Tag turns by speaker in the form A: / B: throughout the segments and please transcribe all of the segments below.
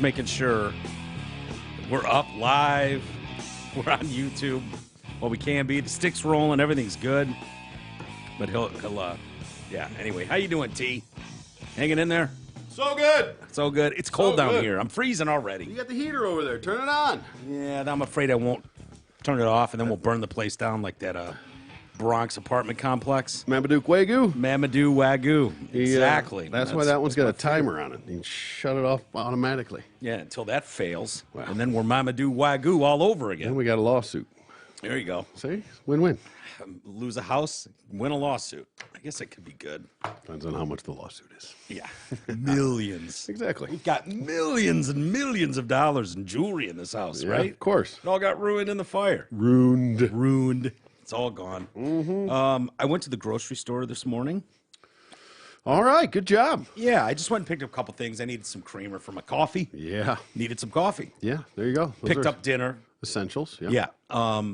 A: making sure we're up live. We're on YouTube. Well, we can be. The stick's rolling. Everything's good. But he'll yeah. Anyway, how you doing, T? Hanging in there?
B: So good.
A: So good. It's cold down here. I'm freezing already.
B: You got the heater over there. Turn it on.
A: Yeah, I'm afraid I won't turn it off, and then we'll burn the place down like that Bronx apartment complex.
B: Marmaduke Wagyu.
A: Mamadou Wagyu. Exactly.
B: That's why that one's got a timer on it. You can shut it off automatically.
A: Yeah, until that fails. Wow. And then we're Mamadou Wagyu all over again.
B: Then we got a lawsuit.
A: There you go.
B: See? Win-win.
A: Lose a house, win a lawsuit. I guess it could be good.
B: Depends on how much the lawsuit is.
A: Yeah. Millions.
B: Exactly.
A: We've got millions and millions of dollars in jewelry in this house, right?
B: Of course.
A: It all got ruined in the fire.
B: Ruined.
A: It's all gone.
B: Mm-hmm.
A: I went to the grocery store this morning.
B: All right. Good job.
A: Yeah, I just went and picked up a couple things. I needed some creamer for my coffee.
B: Yeah.
A: Needed some coffee.
B: Yeah. There you go.
A: Picked up dinner.
B: Essentials. Yeah.
A: Yeah.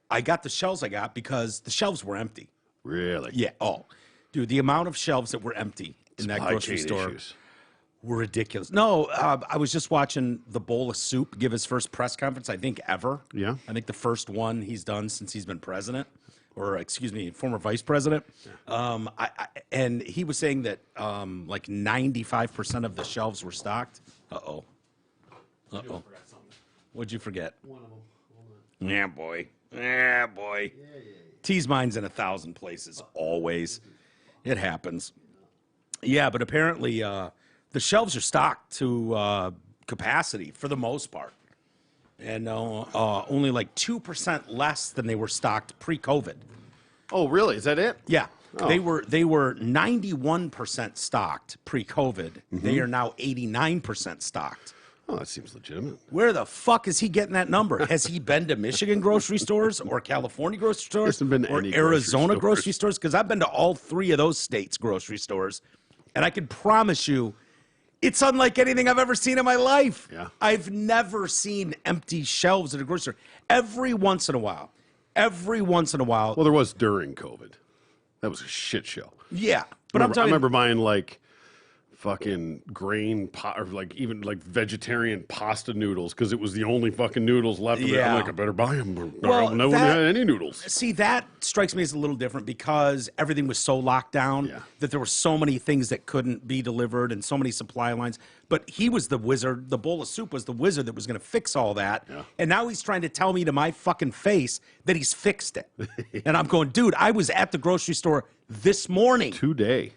A: I got the shelves I got because the shelves were empty.
B: Really?
A: Yeah. Oh, dude, the amount of shelves that were empty in that grocery store were ridiculous. No, I was just watching the Bowl of Soup give his first press conference, I think, ever.
B: Yeah.
A: I think the first one he's done since he's been president, or excuse me, former vice president. Yeah. And he was saying that like 95% of the shelves were stocked. Uh-oh. Uh-oh. What'd you forget?
C: One of them.
A: Yeah, boy. Yeah, boy. Yeah. T's mine's in 1,000 places, always. It happens. Yeah, but apparently the shelves are stocked to capacity for the most part. And only like 2% less than they were stocked pre-COVID.
B: Oh, really? Is that it?
A: Yeah.
B: Oh.
A: They were 91% stocked pre-COVID. Mm-hmm. They are now 89% stocked.
B: Oh, that seems legitimate.
A: Where the fuck is he getting that number? Has he been to Michigan grocery stores or California grocery stores or Arizona grocery stores? Because I've been to all three of those states' grocery stores, and I can promise you it's unlike anything I've ever seen in my life.
B: Yeah.
A: I've never seen empty shelves at a grocery store. Every once in a while.
B: Well, there was during COVID. That was a shit show.
A: Yeah. But I
B: remember buying like fucking grain or like even like vegetarian pasta noodles because it was the only fucking noodles left.
A: Yeah.
B: I'm like, I better buy them.
A: Well,
B: no one had any noodles.
A: See, that strikes me as a little different because everything was so locked down that there were so many things that couldn't be delivered and so many supply lines. But he was the wizard. The Bowl of Soup was the wizard that was going to fix all that. Yeah. And now he's trying to tell me to my fucking face that he's fixed it. And I'm going, dude, I was at the grocery store this morning.
B: Today.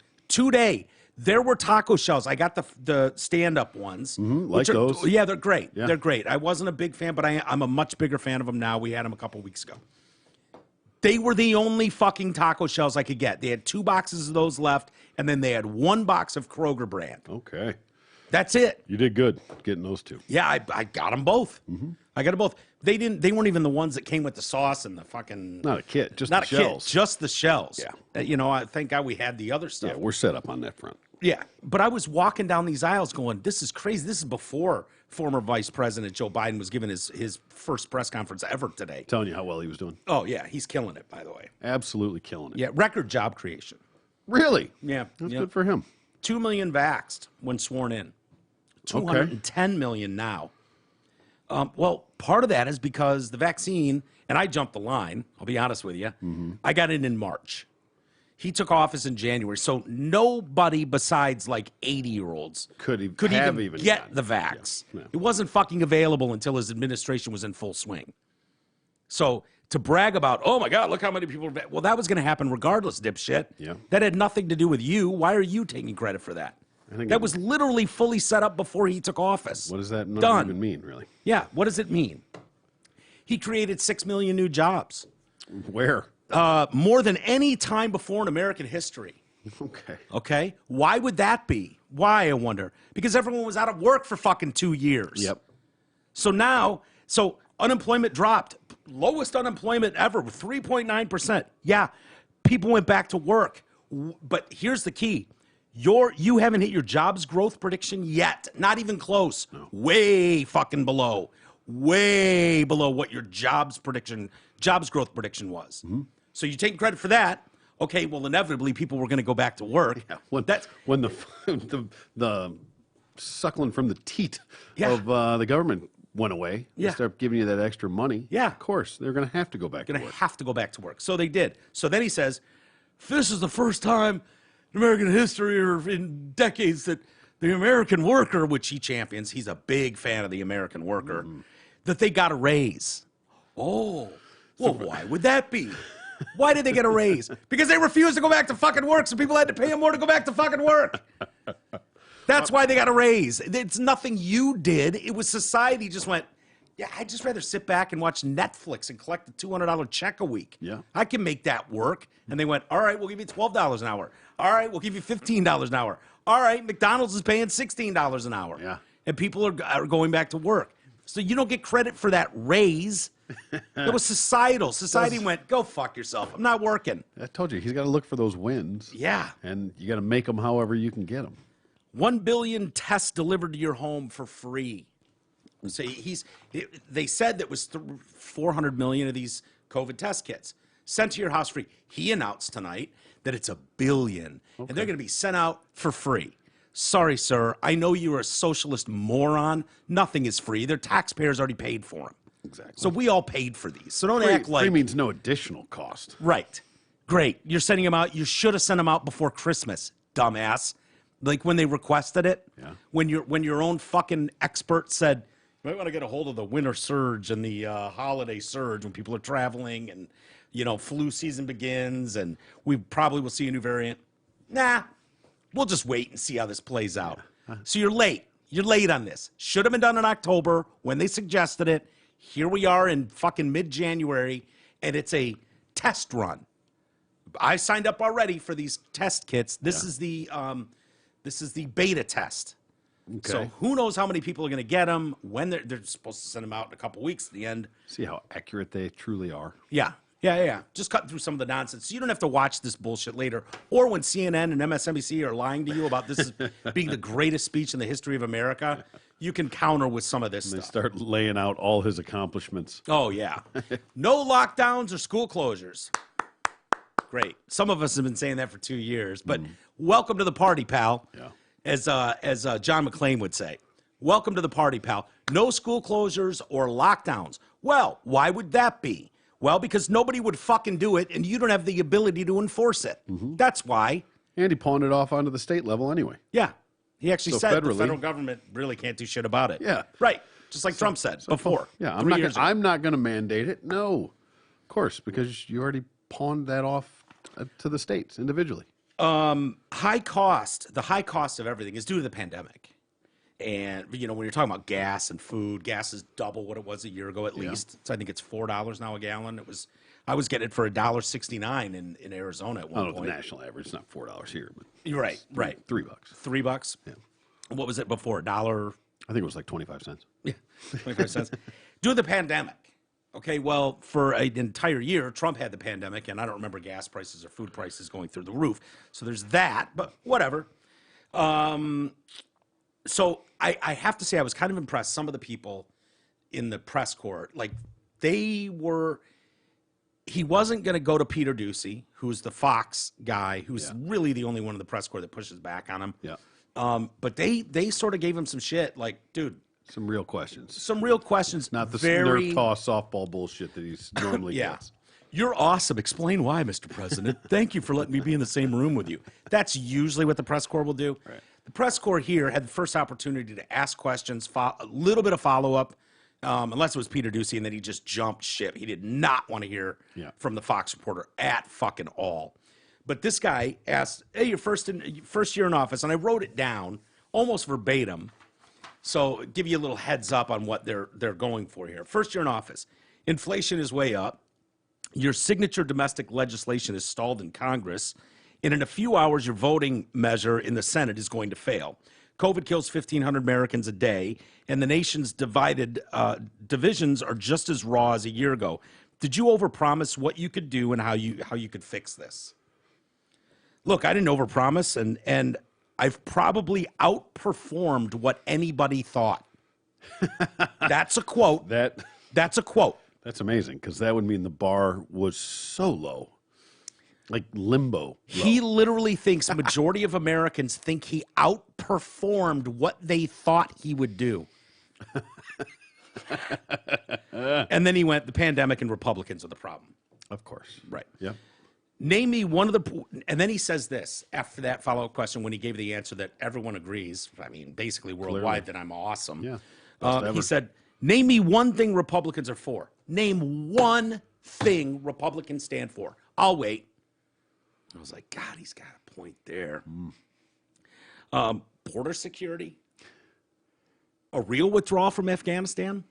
A: There were taco shells. I got the stand-up ones.
B: Like those?
A: Yeah, they're great.
B: Yeah.
A: They're great. I wasn't a big fan, but I'm a much bigger fan of them now. We had them a couple weeks ago. They were the only fucking taco shells I could get. They had 2 boxes of those left, and then they had 1 box of Kroger brand.
B: Okay.
A: That's it.
B: You did good getting those 2.
A: Yeah, I got them both. I got them both. They weren't even the ones that came with the sauce and the fucking...
B: Not a kit, just
A: not
B: the
A: a
B: shells.
A: Kit, just the shells.
B: Yeah.
A: I thank God we had the other stuff.
B: Yeah, we're set up on that front.
A: Yeah, but I was walking down these aisles going, this is crazy. This is before former Vice President Joe Biden was giving his first press conference ever today.
B: Telling you how well he was doing.
A: Oh, yeah, he's killing it, by the way.
B: Absolutely killing it.
A: Yeah, record job creation.
B: Really?
A: Yeah.
B: That's good for him.
A: 2 million vaxxed when sworn in. 210 million now. Well, part of that is because the vaccine, and I jumped the line, I'll be honest with you, I got it in March. He took office in January, so nobody besides like 80-year-olds could even get the vax. Yeah. It wasn't fucking available until his administration was in full swing. So to brag about, oh my God, look how many people are well, that was going to happen regardless, dipshit.
B: Yeah.
A: That had nothing to do with you. Why are you taking credit for that? That was literally fully set up before he took office.
B: What does that not even mean, really?
A: Yeah, what does it mean? He created 6 million new jobs.
B: Where?
A: More than any time before in American history. Okay? Why would that be? Why, I wonder? Because everyone was out of work for fucking 2 years.
B: Yep.
A: So now, unemployment dropped. Lowest unemployment ever, 3.9%. Yeah, people went back to work. But here's the key. You haven't hit your jobs growth prediction yet. Not even close. No. Way fucking below. Way below what your jobs growth prediction was. So you take credit for that. Okay, well, inevitably people were going to go back to work.
B: Yeah, when the suckling from the teat
A: Yeah.
B: of the government went away.
A: Yeah.
B: They start giving you that extra money.
A: Yeah.
B: Of course, they're going to have to go back to
A: Going to
B: work.
A: have to go back to work. So they did. So then he says, this is the first time in American history or in decades that the American worker, which he champions, he's a big fan of the American worker, that they got a raise. Oh, well, why would that be? Why did they get a raise? Because they refused to go back to fucking work, so people had to pay them more to go back to fucking work. That's why they got a raise. It's nothing you did. It was society just went, yeah, I'd just rather sit back and watch Netflix and collect a $200 check a week.
B: Yeah.
A: I can make that work. And they went, all right, we'll give you $12 an hour. All right, we'll give you $15 an hour. All right, McDonald's is paying $16 an hour.
B: Yeah.
A: And people are going back to work. So you don't get credit for that raise. It was societal. Society went, go fuck yourself. I'm not working.
B: I told you, he's got to look for those wins.
A: Yeah.
B: And you got to make them however you can get them.
A: 1 billion tests delivered to your home for free. So they said that was 400 million of these COVID test kits sent to your house free. He announced tonight that it's 1 billion, and they're going to be sent out for free. Sorry, sir. I know you're a socialist moron. Nothing is free. Their taxpayers already paid for them.
B: Exactly.
A: So we all paid for these. So don't
B: Free,
A: act like...
B: free means no additional cost.
A: Right. Great. You're sending them out. You should have sent them out before Christmas, dumbass. Like when they requested it.
B: Yeah.
A: When your own fucking expert said, you might want to get a hold of the winter surge and the holiday surge when people are traveling and, flu season begins and we probably will see a new variant. Nah, we'll just wait and see how this plays out. Yeah. So you're late. You're late on this. Should have been done in October when they suggested it. Here we are in fucking mid-January, and it's a test run. I signed up already for these test kits. This is the beta test. Okay. So who knows how many people are going to get them, when they're supposed to send them out in a couple weeks at the end.
B: See how accurate they truly are.
A: Yeah. Just cutting through some of the nonsense. So you don't have to watch this bullshit later. Or when CNN and MSNBC are lying to you about this as being the greatest speech in the history of America, you can counter with some of this stuff.
B: They start laying out all his accomplishments.
A: Oh, yeah. No lockdowns or school closures. Great. Some of us have been saying that for 2 years. But welcome to the party, pal.
B: Yeah.
A: As John McClane would say. Welcome to the party, pal. No school closures or lockdowns. Well, why would that be? Well, because nobody would fucking do it, and you don't have the ability to enforce it. That's why.
B: And he pawned it off onto the state level anyway.
A: Yeah. He actually said the
B: federally,
A: federal government really can't do shit about it.
B: Yeah.
A: Right. Just like Trump said before.
B: Yeah,
A: 3 years ago.
B: I'm not going to mandate it. No. Of course, because you already pawned that off to the states individually.
A: The high cost of everything is due to the pandemic. And, when you're talking about gas and food, gas is double what it was a year ago at least. So I think it's $4 now a gallon. I was getting it for $1.69 in Arizona at one point.
B: The national average. It's not $4 here, but
A: You're right.
B: $3.
A: $3?
B: Yeah.
A: What was it before? A dollar?
B: I think it was like 25 cents.
A: Yeah, 25 cents. Due to the pandemic. Okay, well, for an entire year, Trump had the pandemic, and I don't remember gas prices or food prices going through the roof. So there's that, but whatever. So I have to say I was kind of impressed. Some of the people in the press corps, like he wasn't going to go to Peter Doocy, who's the Fox guy, who's really the only one in the press corps that pushes back on him.
B: Yeah.
A: But they sort of gave him some shit, like, dude.
B: Some real questions.
A: Some real questions.
B: Not the Nerf toss softball bullshit that he's normally gets.
A: You're awesome. Explain why, Mr. President. Thank you for letting me be in the same room with you. That's usually what the press corps will do.
B: Right.
A: The press corps here had the first opportunity to ask questions, a little bit of follow-up, unless it was Peter Doocy, and then he just jumped ship. He did not want to hear from the Fox reporter at fucking all. But this guy asked, hey, your first year in office, and I wrote it down almost verbatim. So give you a little heads up on what they're going for here. First year in office, inflation is way up. Your signature domestic legislation is stalled in Congress. And in a few hours, your voting measure in the Senate is going to fail. COVID kills 1,500 Americans a day, and the nation's divisions are just as raw as a year ago. Did you overpromise what you could do and how you could fix this? Look, I didn't overpromise, and I've probably outperformed what anybody thought. That's a quote. That's a quote.
B: That's amazing, because that would mean the bar was so low. Like limbo.
A: He literally thinks a majority of Americans think he outperformed what they thought he would do. And then he went, the pandemic and Republicans are the problem.
B: Of course.
A: Right.
B: Yep.
A: Name me one of the, and then he says this after that follow-up question when he gave the answer that everyone agrees, I mean, basically worldwide, that I'm awesome.
B: Yeah.
A: He said, name me one thing Republicans are for. Name one thing Republicans stand for. I'll wait. I was like, God, he's got a point there. Border security, a real withdrawal from Afghanistan.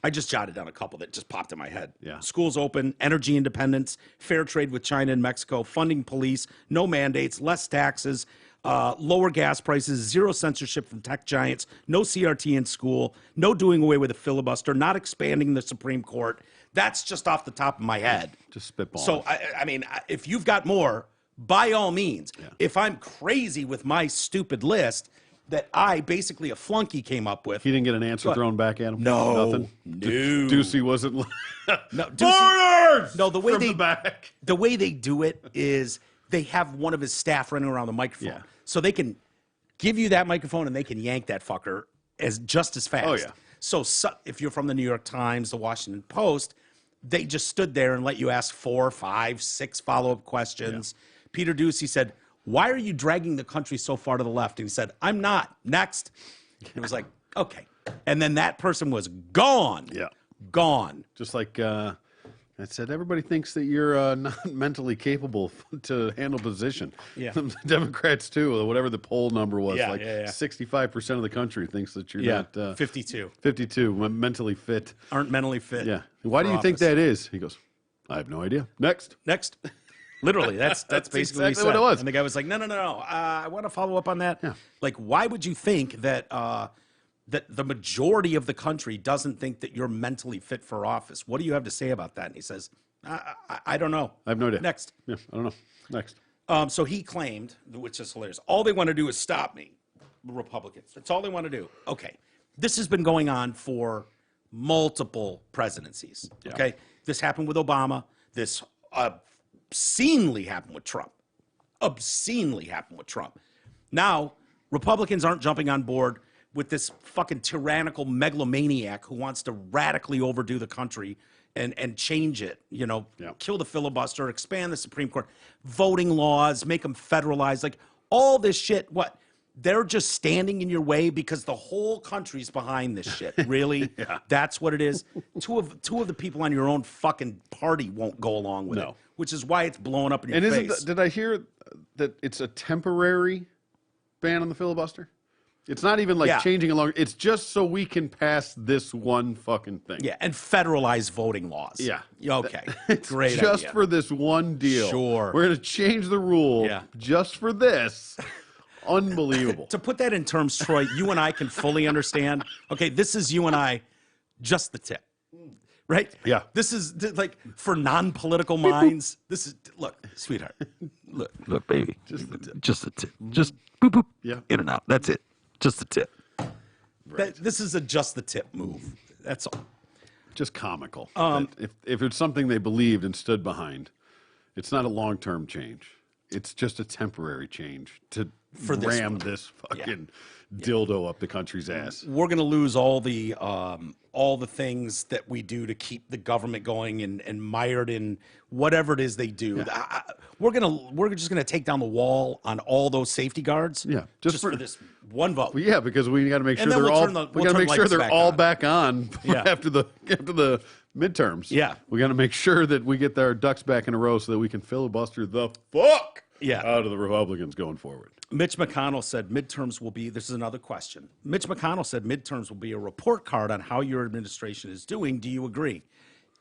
A: I just jotted down a couple that just popped in my head.
B: Yeah.
A: Schools open, energy independence, fair trade with China and Mexico, funding police, no mandates, less taxes, lower gas prices, zero censorship from tech giants, no CRT in school, no doing away with a filibuster, not expanding the Supreme Court. That's just off the top of my head.
B: Just spitballing.
A: So, I mean, if you've got more, by all means.
B: Yeah.
A: If I'm crazy with my stupid list that I, basically a flunky, came up with.
B: He didn't get an answer thrown back at him?
A: No.
B: Nothing?
A: No.
B: Ducey wasn't...
A: No,
B: Borders!
A: No, the way
B: From
A: they
B: the back.
A: the way they do it is they have one of his staff running around the microphone,
B: Yeah.
A: so they can give you that microphone and they can yank that fucker just as fast.
B: Oh, yeah.
A: So if you're from the New York Times, the Washington Post, they just stood there and let you ask 4, 5, 6 follow-up questions. Yeah. Peter Ducey said, "Why are you dragging the country so far to the left?" And he said, "I'm not. Next." It was like, okay. And then that person was gone.
B: Yeah.
A: Gone.
B: Just like I said, everybody thinks that you're not mentally capable to handle position.
A: Yeah.
B: The Democrats, too, whatever the poll number was,
A: Yeah,
B: like
A: yeah.
B: 65% of the country thinks that you're not
A: 52.
B: 52, mentally fit.
A: Aren't mentally fit.
B: Yeah. Why do you think that is? He goes, I have no idea. Next.
A: Literally, that's basically
B: exactly what it was.
A: And the guy was like, no. I want to follow up on that.
B: Yeah.
A: Like, why would you think that that the majority of the country doesn't think that you're mentally fit for office? What do you have to say about that? And he says, I don't know.
B: I have no idea.
A: Next.
B: Yeah, I don't know. Next.
A: So he claimed, which is hilarious, all they want to do is stop me, the Republicans. That's all they want to do. Okay. This has been going on for multiple presidencies.
B: Yeah.
A: Okay. This happened with Obama. This obscenely happened with Trump. Now, Republicans aren't jumping on board with this fucking tyrannical megalomaniac who wants to radically overdo the country and change it, kill the filibuster, expand the Supreme Court, voting laws, make them federalized, like all this shit. What? They're just standing in your way because the whole country's behind this shit. Really?
B: Yeah.
A: That's what it is. Two of the people on your own fucking party won't go along with it, which is why it's blowing up in your face.
B: Did I hear that it's a temporary ban on the filibuster? It's not even like changing along. It's just so we can pass this one fucking thing.
A: Yeah, and federalize voting laws.
B: Yeah.
A: Okay.
B: It's
A: great
B: just
A: idea.
B: for this one deal.
A: Sure.
B: We're going to change the rule just for this. Unbelievable.
A: To put that in terms, Troy, you and I can fully understand. Okay, this is you and I, just the tip. Right?
B: Yeah.
A: This is like for non-political minds. This is, look, sweetheart. Look, baby. Just the tip. Just the tip. Just boop, boop.
B: Yeah.
A: In and out. That's it. Just the tip.
B: Right.
A: This is a just the tip move. That's all.
B: Just comical. If it's something they believed and stood behind, it's not a long-term change. It's just a temporary change to ram this fucking dildo up the country's ass.
A: We're going to lose all the things that we do to keep the government going and mired in whatever it is they do. Yeah. We're just gonna take down the wall on all those safety guards.
B: Yeah,
A: just for this one vote.
B: Well, yeah, because we got to make sure
A: they're all.
B: We got to make sure they're all back on after the midterms.
A: Yeah,
B: we got to make sure that we get our ducks back in a row so that we can filibuster the fuck out of the Republicans going forward.
A: Mitch McConnell said midterms will be, this is another question. Mitch McConnell said midterms will be a report card on how your administration is doing. Do you agree?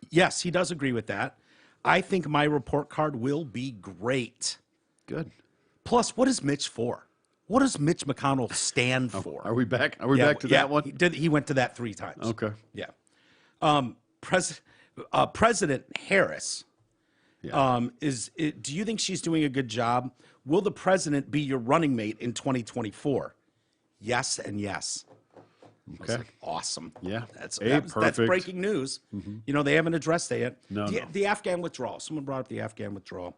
A: Yes, he does agree with that. I think my report card will be great.
B: Good.
A: Plus, what is Mitch for? What does Mitch McConnell stand for?
B: Are we back? Are we back to that one?
A: He went to that 3 times.
B: Okay.
A: Yeah. President Harris, do you think she's doing a good job? Will the president be your running mate in 2024? Yes and yes.
B: Okay.
A: Like, awesome.
B: Yeah.
A: That's
B: perfect.
A: breaking news. Mm-hmm. They haven't addressed that yet.
B: No.
A: The Afghan withdrawal. Someone brought up the Afghan withdrawal.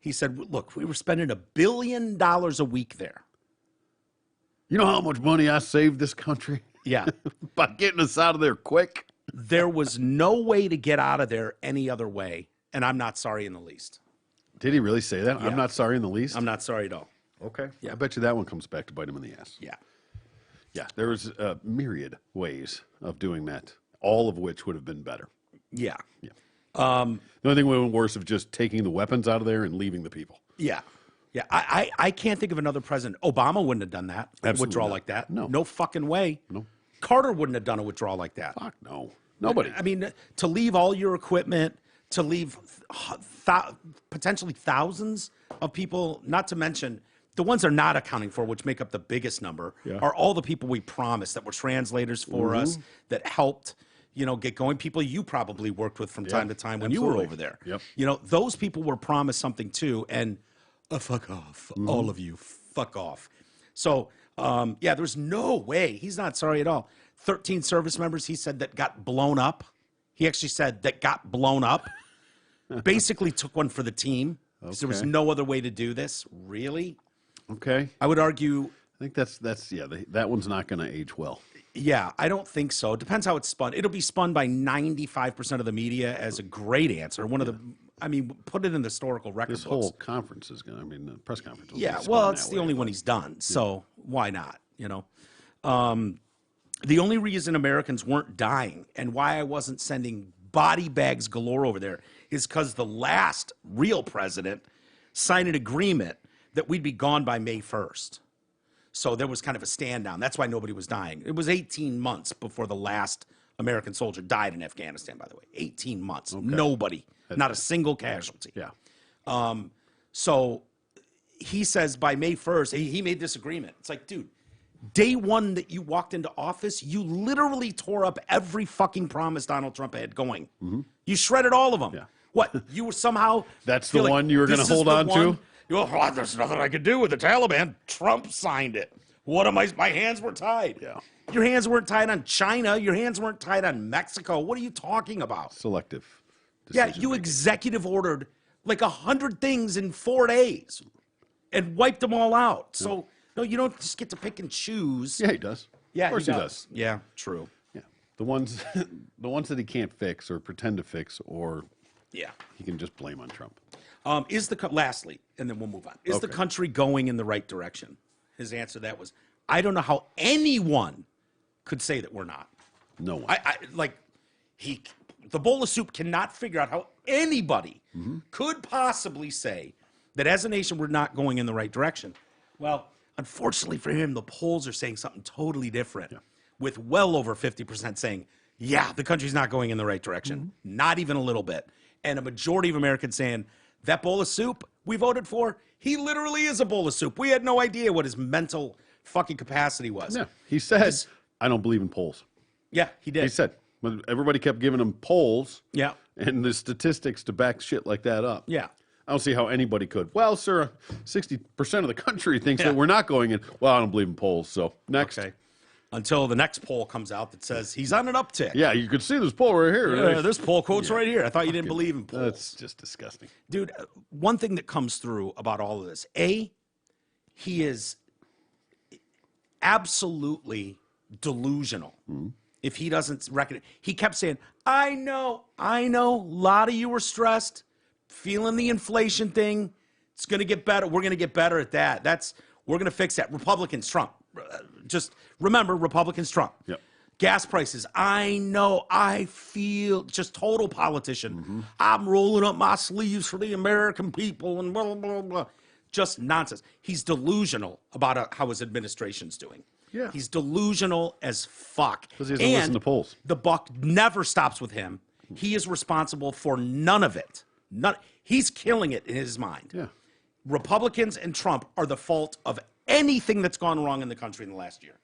A: He said, look, we were spending $1 billion a week there.
B: You know how much money I saved this country?
A: Yeah.
B: By getting us out of there quick?
A: There was no way to get out of there any other way, and I'm not sorry in the least.
B: Did he really say that?
A: Yeah.
B: I'm not sorry in the least?
A: I'm not sorry at all.
B: Okay.
A: Yeah.
B: I bet you that one comes back to bite him in the ass.
A: Yeah.
B: Yeah. There was a myriad ways of doing that, all of which would have been better.
A: Yeah.
B: Yeah. The only thing would have been worse of just taking the weapons out of there and leaving the people.
A: Yeah. Yeah. I can't think of another president. Obama wouldn't have done that.
B: Absolutely
A: withdrawal
B: not.
A: like that.
B: No.
A: No fucking way.
B: No.
A: Carter wouldn't have done a withdrawal like that.
B: Fuck no. Nobody.
A: I mean, to leave all your equipment, to leave potentially thousands of people, not to mention the ones they're not accounting for, which make up the biggest number, are all the people we promised that were translators for us, that helped, get going. People you probably worked with from time to time when you were over there.
B: Yep.
A: Those people were promised something too, and fuck off, all of you, fuck off. So, there's no way. He's not sorry at all. 13 service members, he said, that got blown up. He actually said that got blown up. Basically took one for the team. Okay. There was no other way to do this. Really?
B: Okay.
A: I would argue.
B: I think that's that one's not going to age well.
A: Yeah, I don't think so. It depends how it's spun. It'll be spun by 95% of the media as a great answer. Put it in the historical record books.
B: This whole conference is going to, the press conference.
A: It's the only one he's done. So why not, The only reason Americans weren't dying and why I wasn't sending body bags galore over there is because the last real president signed an agreement that we'd be gone by May 1st. So there was kind of a stand down. That's why nobody was dying. It was 18 months before the last American soldier died in Afghanistan, by the way. 18 months. Okay. Nobody. Not a single casualty.
B: Yeah.
A: So he says by May 1st, he made this agreement. It's like, dude, day one that you walked into office, you literally tore up every fucking promise Donald Trump had going. Mm-hmm. You shredded all of them. Yeah. What? You were somehow...
B: That's the one you were going to hold on to?
A: There's nothing I could do with the Taliban. Trump signed it. What am I? My hands were tied.
B: Yeah.
A: Your hands weren't tied on China. Your hands weren't tied on Mexico. What are you talking about?
B: Selective.
A: Yeah, you executive ordered like 100 things in 4 days and wiped them all out. So, no, you don't just get to pick and choose.
B: Yeah, he does.
A: Yeah,
B: of course he does.
A: Yeah, true.
B: Yeah, the ones that he can't fix or pretend to fix, or he can just blame on Trump.
A: Lastly, and then we'll move on. Is the country going in the right direction? His answer to that was, I don't know how anyone could say that we're not.
B: No one.
A: The bowl of soup cannot figure out how anybody could possibly say that as a nation we're not going in the right direction. Well, unfortunately for him, the polls are saying something totally different, with well over 50% saying, the country's not going in the right direction, not even a little bit. And a majority of Americans saying, that bowl of soup we voted for, he literally is a bowl of soup. We had no idea what his mental fucking capacity was.
B: Yeah, he said, I don't believe in polls.
A: Yeah, he did.
B: He said, when everybody kept giving him polls and the statistics to back shit like that up.
A: Yeah.
B: I don't see how anybody could. Well, sir, 60% of the country thinks that we're not going in. Well, I don't believe in polls, so next.
A: Okay. Until the next poll comes out that says he's on an uptick.
B: Yeah, you could see this poll right here.
A: Yeah, this poll quote's right here. I thought you didn't believe in polls.
B: That's just disgusting.
A: Dude, one thing that comes through about all of this, he is absolutely delusional. If he doesn't recognize, he kept saying, I know, a lot of you were stressed, feeling the inflation thing. It's going to get better. We're going to get better at that. We're going to fix that. Republicans, Trump. Just remember, Republicans, Trump.
B: Yep.
A: Gas prices, I know, I feel, just total politician. I'm rolling up my sleeves for the American people and blah, blah, blah. Just nonsense. He's delusional about how his administration's doing.
B: Yeah.
A: He's delusional as fuck.
B: Because he doesn't listen to polls.
A: The buck never stops with him. He is responsible for none of it. He's killing it in his mind.
B: Yeah.
A: Republicans and Trump are the fault of anything that's gone wrong in the country in the last year.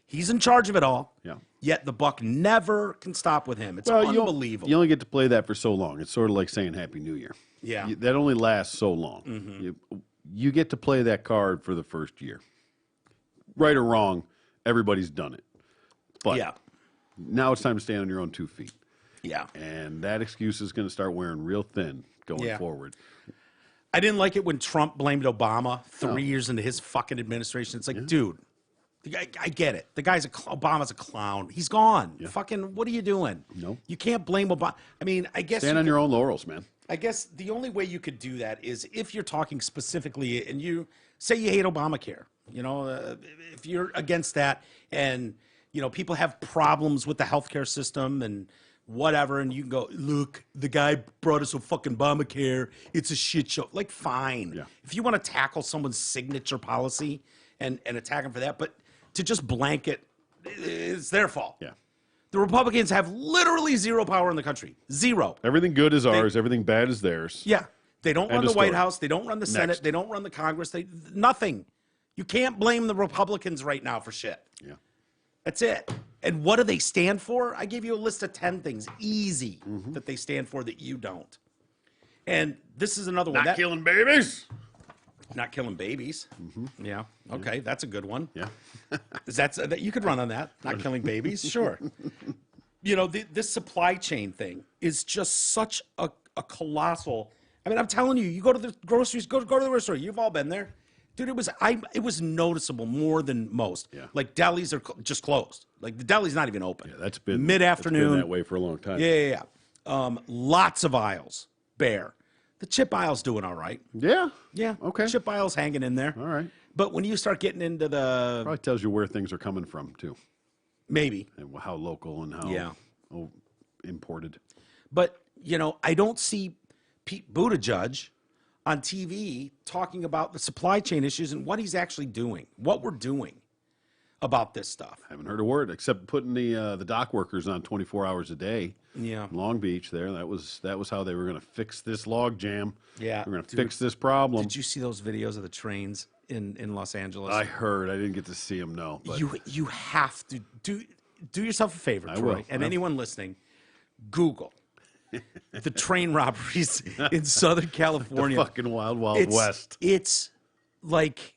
A: He's in charge of it all. Yeah. Yet the buck never can stop with him. It's unbelievable.
B: You only get to play that for so long. It's sort of like saying Happy New Year.
A: Yeah.
B: That only lasts so long. You get to play that card for the first year. Right or wrong, everybody's done it. But now it's time to stand on your own 2 feet.
A: Yeah.
B: And that excuse is going to start wearing real thin going forward.
A: I didn't like it when Trump blamed Obama 3 years into his fucking administration. It's like, dude, I get it. The guy's Obama's a clown. He's gone. Fucking, what are you doing?
B: No.
A: You can't blame Obama. I mean, I guess
B: Stand on your own laurels, man.
A: I guess the only way you could do that is if you're talking specifically and you say you hate Obamacare. You know, if you're against that and, you know, people have problems with the healthcare system and whatever, and you can go, look, the guy brought us a fucking Obamacare. It's a shit show. Like, fine.
B: Yeah.
A: If you want to tackle someone's signature policy and attack them for that, but to just blanket, it's their fault.
B: Yeah.
A: The Republicans have literally zero power in the country. Zero.
B: Everything good is ours. Everything bad is theirs.
A: Yeah. They don't run the
B: story.
A: White House. They don't run the Senate. They don't run the Congress. Nothing. You can't blame the Republicans right now for shit.
B: Yeah.
A: That's it. And what do they stand for? I gave you a list of 10 things, easy, that they stand for that you don't. And this is another one.
B: Not killing babies.
A: Not killing babies. Yeah. Okay, that's a good one.
B: Yeah.
A: That you could run on that. Not killing babies. Sure. You know, this supply chain thing is just such a colossal. I mean, I'm telling you, you go to the groceries, go to the grocery store. You've all been there. Dude, it was noticeable more than most.
B: Yeah.
A: Like delis are just closed. Like the deli's not even open.
B: Yeah, that's been
A: mid-afternoon.
B: That way for a long time.
A: Yeah. Lots of aisles bare. The chip aisle's doing all right.
B: Yeah.
A: Yeah.
B: Okay.
A: Chip aisle's hanging in there.
B: All right.
A: But when you start getting into the
B: Probably tells you where things are coming from too,
A: maybe,
B: and how local and how imported.
A: but you know, I don't see Pete Buttigieg on TV talking about the supply chain issues and what he's actually doing, what we're doing about this stuff.
B: Haven't heard a word except putting the dock workers on 24 hours a day.
A: Yeah.
B: Long Beach there. That was how they were going to fix this log jam.
A: Yeah.
B: We're going to fix this problem.
A: Did you see those videos of the trains in Los Angeles?
B: I heard. I didn't get to see them, no. But
A: You have to do yourself a favor, Troy, and anyone listening, Google the train robberies in Southern California.
B: The fucking wild west.
A: It's like,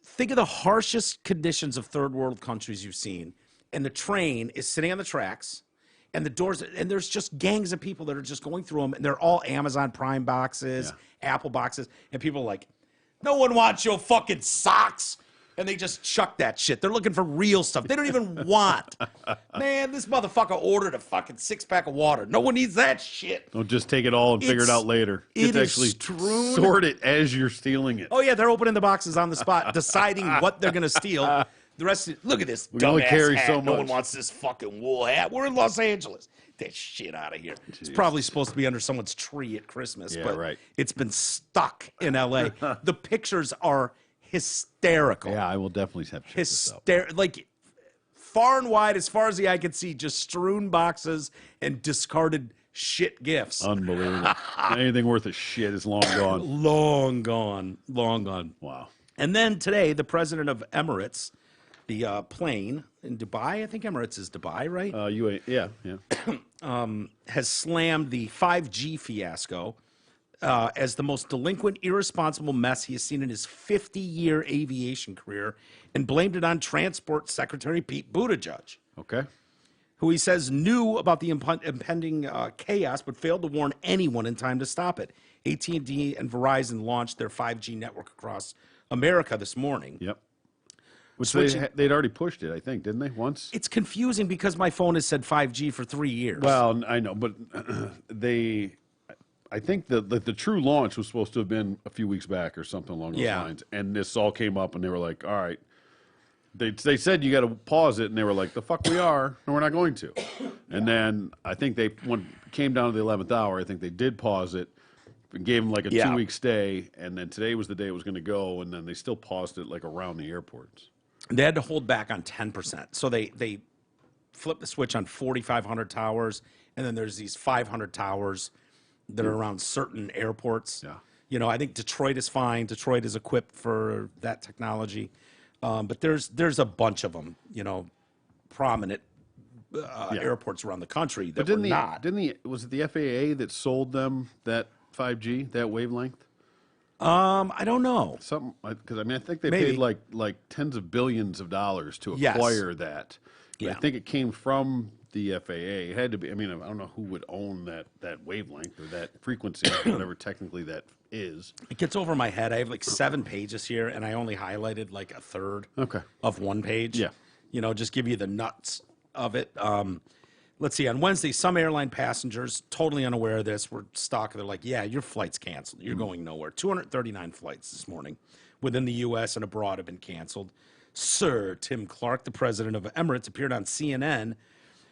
A: think of the harshest conditions of third world countries you've seen, and the train is sitting on the tracks, and the doors, and there's just gangs of people that are just going through them, and they're all Amazon Prime boxes, Apple boxes, and people are like, no one wants your fucking socks. And they just chuck that shit. They're looking for real stuff. They don't even want. Man, this motherfucker ordered a fucking 6-pack of water. No one needs that shit.
B: Don't just take it all and figure it out later. You have to actually sort it as you're stealing it.
A: Oh, yeah, they're opening the boxes on the spot, deciding what they're going to steal. The rest of look at this dumbass hat. No one wants this fucking wool hat. We're in Los Angeles. Get that shit out of here. Jeez. It's probably supposed to be under someone's tree at Christmas, but it's been stuck in L.A. The pictures are hysterical.
B: Yeah, I will definitely have to check this out.
A: Like far and wide, as far as the eye can see, just strewn boxes and discarded shit gifts.
B: Unbelievable. Anything worth a shit is long gone.
A: Long gone. Long gone.
B: Wow.
A: And then today, the president of Emirates, the plane in Dubai, I think Emirates is Dubai, right?
B: Yeah.
A: Has slammed the 5G fiasco as the most delinquent, irresponsible mess he has seen in his 50-year aviation career, and blamed it on Transport Secretary Pete Buttigieg,
B: Okay.
A: who he says knew about the impending chaos but failed to warn anyone in time to stop it. AT&T and Verizon launched their 5G network across America this morning.
B: Yep. Which they'd already pushed it, I think, didn't they, once?
A: It's confusing because my phone has said 5G for 3 years.
B: Well, I know, but I think the true launch was supposed to have been a few weeks back or something along those lines. And this all came up, and they were like, all right. They said you got to pause it, and they were like, the fuck we are, and we're not going to. And then I think when it came down to the 11th hour, I think they did pause it, and gave them like a 2-week stay, and then today was the day it was going to go, and then they still paused it like around the airports.
A: They had to hold back on 10%. So they flipped the switch on 4,500 towers, and then there's these 500 towers that are around certain airports.
B: Yeah.
A: You know, I think Detroit is fine. Detroit is equipped for that technology. But there's a bunch of them, you know, prominent airports around the country that were not.
B: Was it the FAA that sold them that 5G, that wavelength?
A: I don't know.
B: Something, because I mean, I think they paid like tens of billions of dollars to acquire that.
A: Yeah.
B: I think it came from the FAA. It had to be. I mean, I don't know who would own that wavelength or that frequency, whatever technically that is.
A: It gets over my head. I have like 7 pages here, and I only highlighted like a third of one page.
B: Yeah.
A: You know, just give you the nuts of it. Let's see. On Wednesday, some airline passengers, totally unaware of this, were stuck. They're like, yeah, your flight's canceled. You're going nowhere. 239 flights this morning within the U.S. and abroad have been canceled. Sir Tim Clark, the president of Emirates, appeared on CNN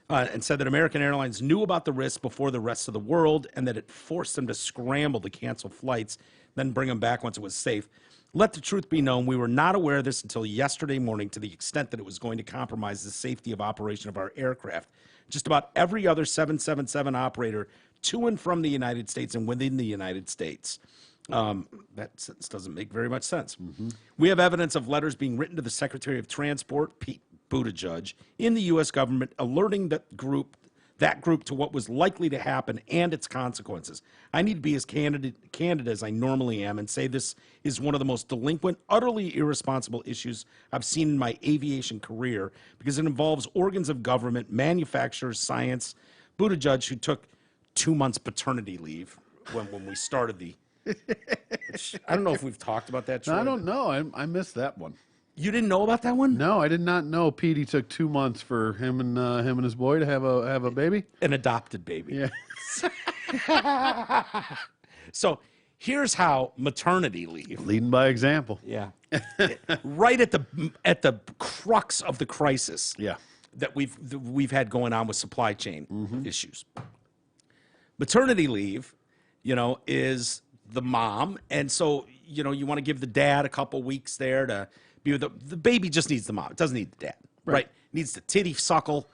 A: and said that American Airlines knew about the risk before the rest of the world and that it forced them to scramble to cancel flights, then bring them back once it was safe. Let the truth be known, we were not aware of this until yesterday morning to the extent that it was going to compromise the safety of operation of our aircraft. Just about every other 777 operator to and from the United States and within the United States. That sentence doesn't make very much sense. We have evidence of letters being written to the Secretary of Transport, Pete Buttigieg, in the U.S. government, alerting that group to what was likely to happen and its consequences. I need to be as candid as I normally am and say this is one of the most delinquent, utterly irresponsible issues I've seen in my aviation career because it involves organs of government, manufacturers, science. Buttigieg, who took 2 months paternity leave when we started the... Which, I don't know if we've talked about that, Troy.
B: No, I don't know. I missed that one.
A: You didn't know about that one?
B: No, I did not know. Petey took 2 months for him and his boy to have a baby.
A: An adopted baby.
B: Yeah.
A: So here's how maternity leave.
B: Leading by example.
A: Yeah. Right at the crux of the crisis.
B: Yeah.
A: That we've had going on with supply chain issues. Maternity leave, you know, is the mom, and so you know you want to give the dad a couple weeks there to be with the baby. Just needs the mom. It doesn't need the dad, right? Needs to titty suckle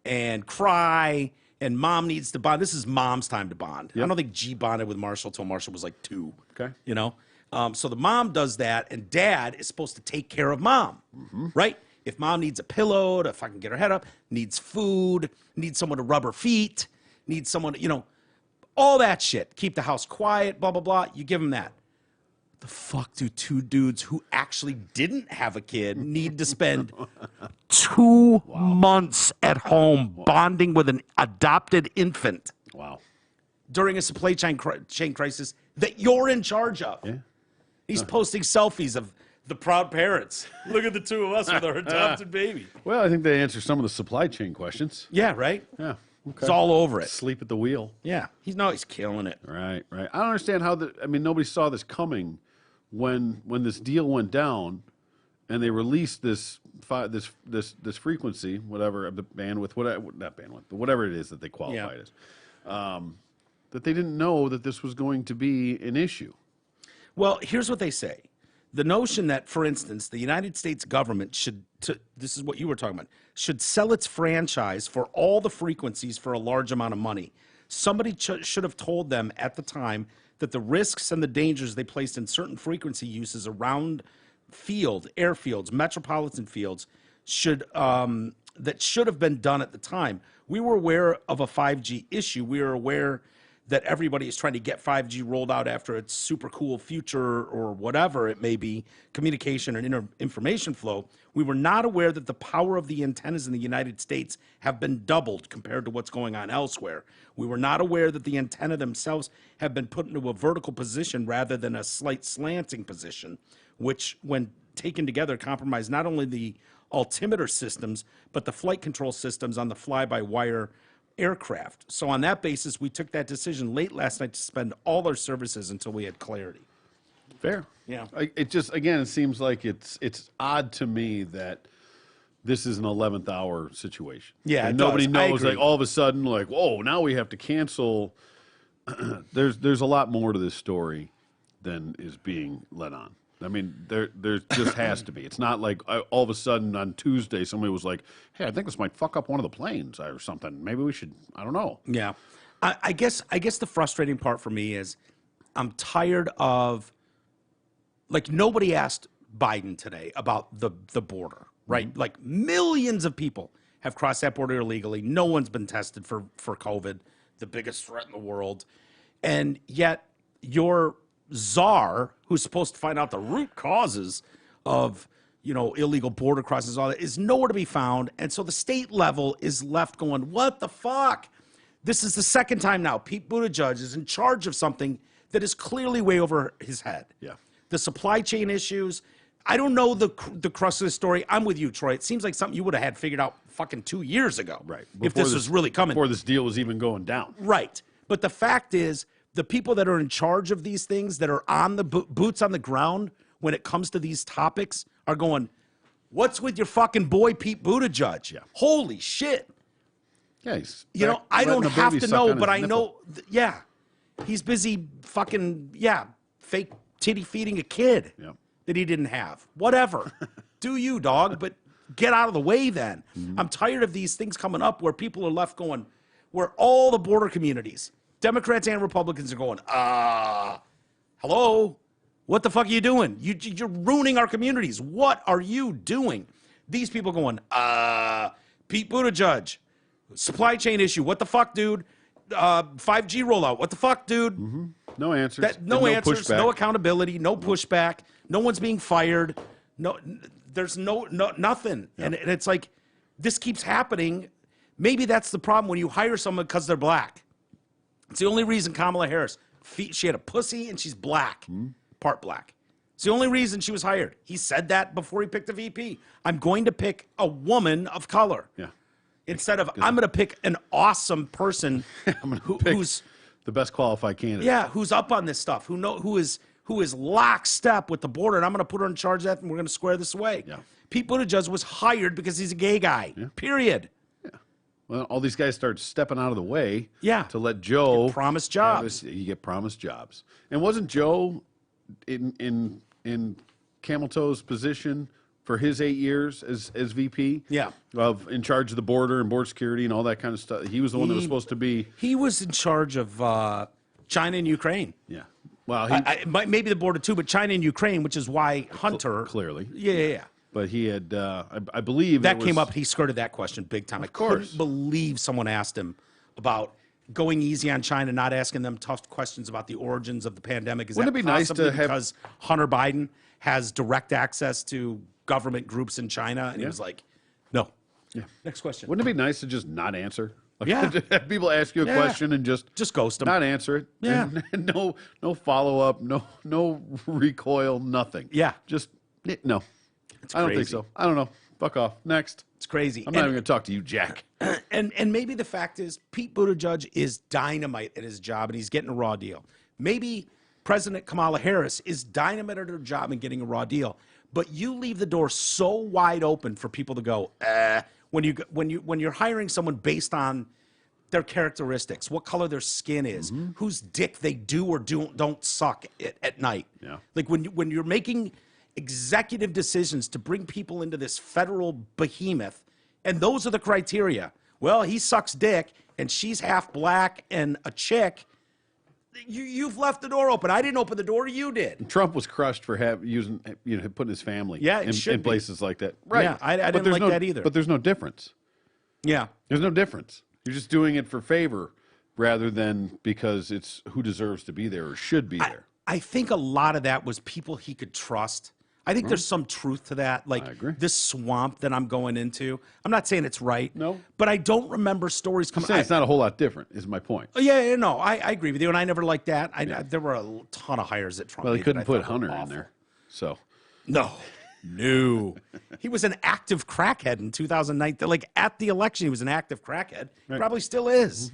A: and cry, and mom needs to bond. This is mom's time to bond. I don't think G bonded with Marshall till Marshall was like 2.
B: Okay,
A: you know, so the mom does that, and dad is supposed to take care of mom, right? If mom needs a pillow to fucking get her head up, needs food, needs someone to rub her feet, needs someone to, you know. All that shit. Keep the house quiet, blah, blah, blah. You give them that. The fuck do 2 dudes who actually didn't have a kid need to spend 2 months at home bonding with an adopted infant?
B: Wow.
A: During a supply chain crisis that you're in charge of.
B: Yeah.
A: He's posting selfies of the proud parents. Look at the 2 of us with our adopted baby.
B: Well, I think they answer some of the supply chain questions.
A: Yeah, right?
B: Yeah. Okay.
A: He's all over it.
B: Sleep at the wheel.
A: Yeah. He's killing it.
B: Right. I don't understand how nobody saw this coming when this deal went down and they released this frequency, whatever, the bandwidth, not bandwidth, but whatever it is that they qualified as, that they didn't know that this was going to be an issue.
A: Well, here's what they say. The notion that, for instance, the United States government this is what you were talking about, should sell its franchise for all the frequencies for a large amount of money. Somebody should have told them at the time that the risks and the dangers they placed in certain frequency uses around airfields, metropolitan fields, that should have been done at the time. We were aware of a 5G issue. We were aware that everybody is trying to get 5G rolled out after its super cool future or whatever it may be, communication and information flow. We were not aware that the power of the antennas in the United States have been doubled compared to what's going on elsewhere. We were not aware that the antenna themselves have been put into a vertical position rather than a slight slanting position, which, when taken together, compromise not only the altimeter systems, but the flight control systems on the fly-by-wire aircraft. So on that basis, we took that decision late last night to suspend all our services until we had clarity.
B: Fair.
A: Yeah.
B: It just, again, it seems like it's odd to me that this is an 11th hour situation.
A: Yeah,
B: and nobody knows, like, all of a sudden, like, whoa, now we have to cancel. There's a lot more to this story than is being let on. I mean, there just has to be. It's not like all of a sudden on Tuesday somebody was like, hey, I think this might fuck up one of the planes or something. Maybe we should, I don't know.
A: Yeah. I guess the frustrating part for me is I'm tired of, like, nobody asked Biden today about the border, right? Mm-hmm. Like, millions of people have crossed that border illegally. No one's been tested for COVID, the biggest threat in the world. And yet your czar, who's supposed to find out the root causes of, illegal border crossings, all that is nowhere to be found. And so the state level is left going, what the fuck? This is the second time now Pete Buttigieg is in charge of something that is clearly way over his head.
B: Yeah.
A: The supply chain issues. I don't know the crux of the story. I'm with you, Troy. It seems like something you would have had figured out fucking 2 years ago.
B: Right.
A: If this was really coming.
B: Before this deal was even going down.
A: Right. But the fact is, the people that are in charge of these things, that are on the boots on the ground when it comes to these topics, are going, what's with your fucking boy Pete Buttigieg?
B: Yeah.
A: Holy shit.
B: Yeah, he's
A: I don't have to know, but I know, he's busy fucking, fake titty feeding a kid that he didn't have. Whatever. Do you, dog, but get out of the way then. I'm tired of these things coming up where people are left going, where all the border communities, Democrats and Republicans, are going, hello? What the fuck are you doing? You're ruining our communities. What are you doing? These people going, Pete Buttigieg, supply chain issue. What the fuck, dude? 5G rollout. What the fuck, dude?
B: No answers.
A: No answers. No accountability. No pushback. No one's being fired. No, there's nothing. Yeah. And it's like, this keeps happening. Maybe that's the problem when you hire someone because they're black. It's the only reason Kamala Harris, she had a pussy and she's black, part black. It's the only reason she was hired. He said that before he picked a VP. I'm going to pick a woman of color. Yeah. Instead of, I'm going to pick an awesome person who's
B: the best qualified candidate.
A: Yeah, who's up on this stuff, who is lockstep with the border, and I'm going to put her in charge of that, and we're going to square this away. Yeah. Pete Buttigieg was hired because he's a gay guy. Yeah. Period.
B: Yeah. Well, all these guys start stepping out of the way.
A: Yeah.
B: To let Joe
A: get promised jobs.
B: You get promised jobs, and wasn't Joe in Camel Toe's position for his 8 years as VP?
A: Yeah.
B: In charge of the border and border security and all that kind of stuff. He was the one that was supposed to be.
A: He was in charge of China and Ukraine.
B: Yeah. Well,
A: maybe the border too, but China and Ukraine, which is why Hunter.
B: Clearly.
A: Yeah.
B: But he had, I believe.
A: That came up. He skirted that question big time.
B: Of course.
A: I couldn't believe someone asked him about going easy on China, not asking them tough questions about the origins of the pandemic.
B: Wouldn't it be nice to have.
A: Because Hunter Biden has direct access to government groups in China, and he was like, no.
B: Yeah.
A: Next question.
B: Wouldn't it be nice to just not answer? Like,
A: yeah.
B: Have people ask you a question and just
A: ghost them.
B: Not answer it.
A: Yeah.
B: And no follow up, no recoil, nothing.
A: Yeah.
B: Just no. I don't think so. I don't know. Fuck off. Next.
A: It's crazy.
B: I'm not even going to talk to you, Jack.
A: And maybe the fact is Pete Buttigieg is dynamite at his job and he's getting a raw deal. Maybe President Kamala Harris is dynamite at her job and getting a raw deal. But you leave the door so wide open for people to go, when you're hiring someone based on their characteristics, what color their skin is, whose dick they do or don't suck at night.
B: Yeah.
A: Like when you're making executive decisions to bring people into this federal behemoth, and those are the criteria. Well, he sucks dick, and she's half black and a chick. You've left the door open. I didn't open the door. You did.
B: Trump was crushed for putting his family in places like that. Right.
A: Yeah, I didn't like that either.
B: But there's no difference.
A: Yeah.
B: There's no difference. You're just doing it for favor rather than because it's who deserves to be there or should be there.
A: I think a lot of that was people he could trust. I think there's some truth to that. Like
B: I agree.
A: This swamp that I'm going into. I'm not saying it's right.
B: No.
A: But I don't remember stories coming.
B: It's not a whole lot different, is my point.
A: Yeah, no, I agree with you, and I never liked that. There were a ton of hires that Trump.
B: Well,
A: made
B: he couldn't
A: that
B: put
A: I thought were
B: Hunter in
A: awful.
B: there, so
A: No. He was an active crackhead in 2009. Like at the election, he was an active crackhead.
B: Right.
A: Probably still is.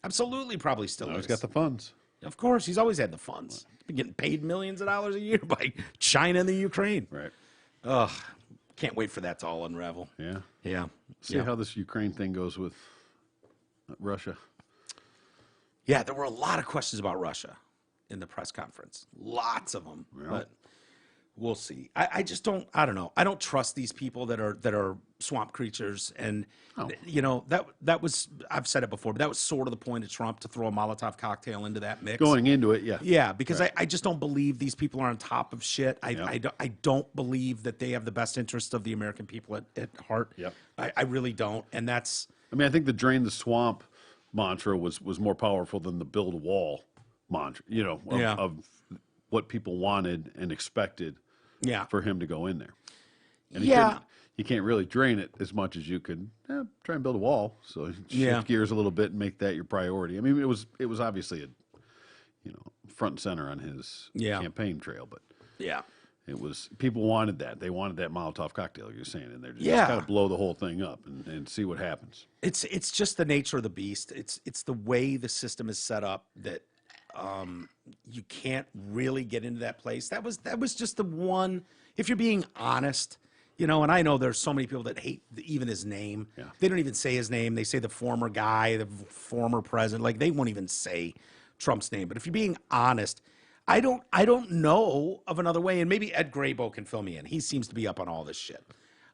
A: Absolutely, probably still
B: he's
A: is.
B: got the funds.
A: Of course, he's always had the funds. He's been getting paid millions of dollars a year by China and the Ukraine.
B: Right.
A: Ugh, can't wait for that to all unravel.
B: Yeah.
A: Yeah.
B: See how this Ukraine thing goes with Russia.
A: Yeah, there were a lot of questions about Russia in the press conference. Lots of them.
B: Yeah.
A: But we'll see. I just don't. I don't know. I don't trust these people that are swamp creatures. And that was. I've said it before, but that was sort of the point of Trump, to throw a Molotov cocktail into that mix.
B: Going into it, yeah.
A: Yeah, because I just don't believe these people are on top of shit. I don't believe that they have the best interest of the American people at heart.
B: Yep.
A: I really don't. And that's.
B: I mean, I think the drain the swamp mantra was more powerful than the build a wall mantra. Of what people wanted and expected.
A: Yeah.
B: For him to go in there. And
A: yeah.
B: you can't really drain it as much as you could try and build a wall. So shift gears a little bit and make that your priority. I mean, it was obviously a front and center on his campaign trail, but it was people wanted that. They wanted that Molotov cocktail you're saying in there to just kind of blow the whole thing up and see what happens.
A: It's just the nature of the beast. It's the way the system is set up that you can't really get into that place. That was just the one. If you're being honest, and I know there's so many people that hate even his name. Yeah. They don't even say his name. They say the former guy, the former president. Like they won't even say Trump's name. But if you're being honest, I don't know of another way. And maybe Ed Grabo can fill me in. He seems to be up on all this shit.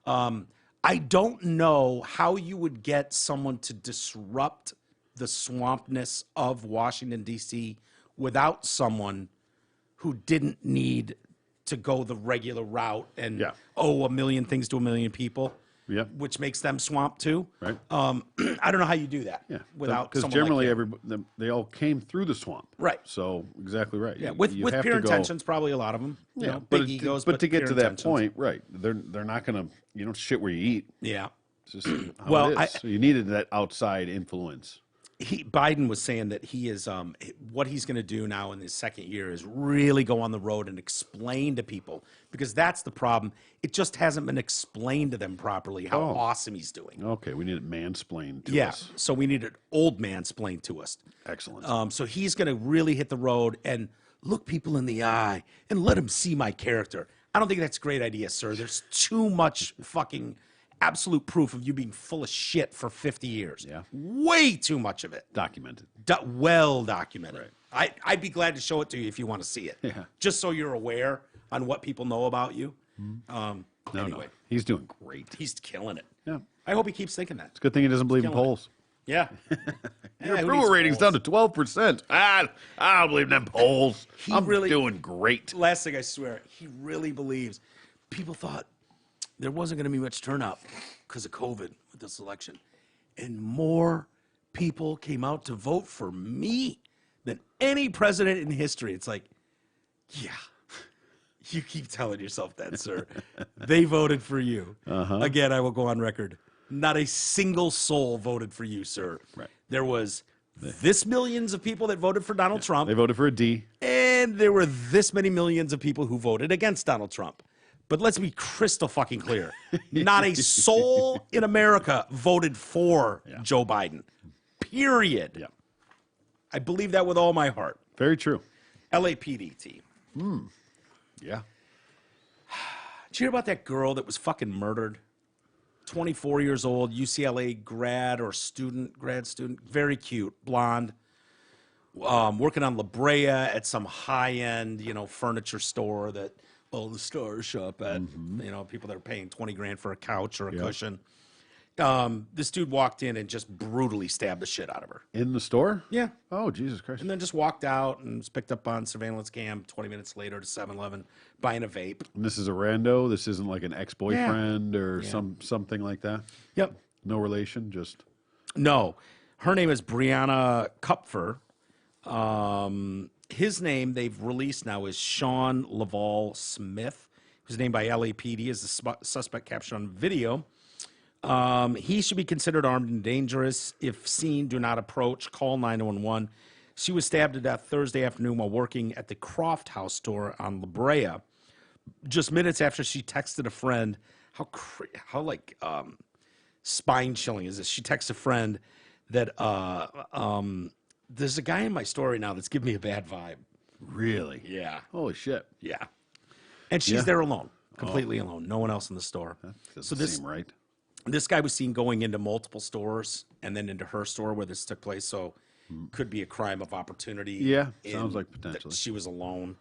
A: I don't know how you would get someone to disrupt the swampness of Washington, D.C. without someone who didn't need to go the regular route and owe a million things to a million people, which makes them swamp too.
B: Right.
A: I don't know how you do that without
B: because generally they all came through the swamp.
A: Right.
B: So exactly right.
A: Yeah, with pure intentions, probably a lot of them. Big egos,
B: but to get to that point, right? They're not going to shit where you eat.
A: Yeah.
B: It's just how it is. So you needed that outside influence.
A: Biden was saying that he is what he's going to do now in his second year is really go on the road and explain to people, because that's the problem. It just hasn't been explained to them properly how awesome he's doing.
B: Okay, we need it mansplained to us.
A: So we need an old mansplained to us.
B: Excellent.
A: So he's going to really hit the road and look people in the eye and let them see my character. I don't think that's a great idea, sir. There's too much fucking absolute proof of you being full of shit for 50 years.
B: Yeah.
A: Way too much of it.
B: Documented.
A: Well documented.
B: Right.
A: I'd be glad to show it to you if you want to see it.
B: Yeah.
A: Just so you're aware on what people know about you.
B: Anyway. He's doing great.
A: He's killing it.
B: Yeah.
A: I hope he keeps thinking that.
B: It's a good thing he doesn't believe in polls.
A: Yeah.
B: Your approval rating's down to 12%. I don't believe in them polls. I'm really doing great.
A: Last thing I swear, he really believes. People thought there wasn't going to be much turnout because of COVID with this election. And more people came out to vote for me than any president in history. It's like, yeah, you keep telling yourself that, sir. They voted for you. Again, I will go on record. Not a single soul voted for you, sir.
B: Right.
A: There was this millions of people that voted for Donald Trump.
B: They voted for a D.
A: And there were this many millions of people who voted against Donald Trump. But let's be crystal fucking clear. Not a soul in America voted for Joe Biden. Period.
B: Yeah.
A: I believe that with all my heart.
B: Very true.
A: LAPD.
B: Yeah.
A: Did you hear about that girl that was fucking murdered? 24 years old, UCLA grad student, very cute, blonde, working on La Brea at some high-end, furniture store that all the stars shop at, people that are paying 20 grand for a couch or a cushion. This dude walked in and just brutally stabbed the shit out of her.
B: In the store?
A: Yeah.
B: Oh, Jesus Christ.
A: And then just walked out and was picked up on surveillance cam 20 minutes later to 7-Eleven buying a vape.
B: And this is a rando? This isn't like an ex-boyfriend or something like that?
A: Yep.
B: No relation, just...
A: No. Her name is Brianna Kupfer. His name they've released now is Sean Laval Smith, who's named by LAPD as the suspect captured on video. He should be considered armed and dangerous. If seen, do not approach. Call 911. She was stabbed to death Thursday afternoon while working at the Croft House store on La Brea. Just minutes after she texted a friend, how spine chilling is this? She texted a friend that there's a guy in my story now that's giving me a bad vibe.
B: Really?
A: Yeah.
B: Holy shit.
A: Yeah. And she's there alone, completely alone. No one else in the store.
B: That doesn't seem right.
A: This guy was seen going into multiple stores and then into her store where this took place. So could be a crime of opportunity.
B: Yeah, sounds like potentially.
A: She was alone.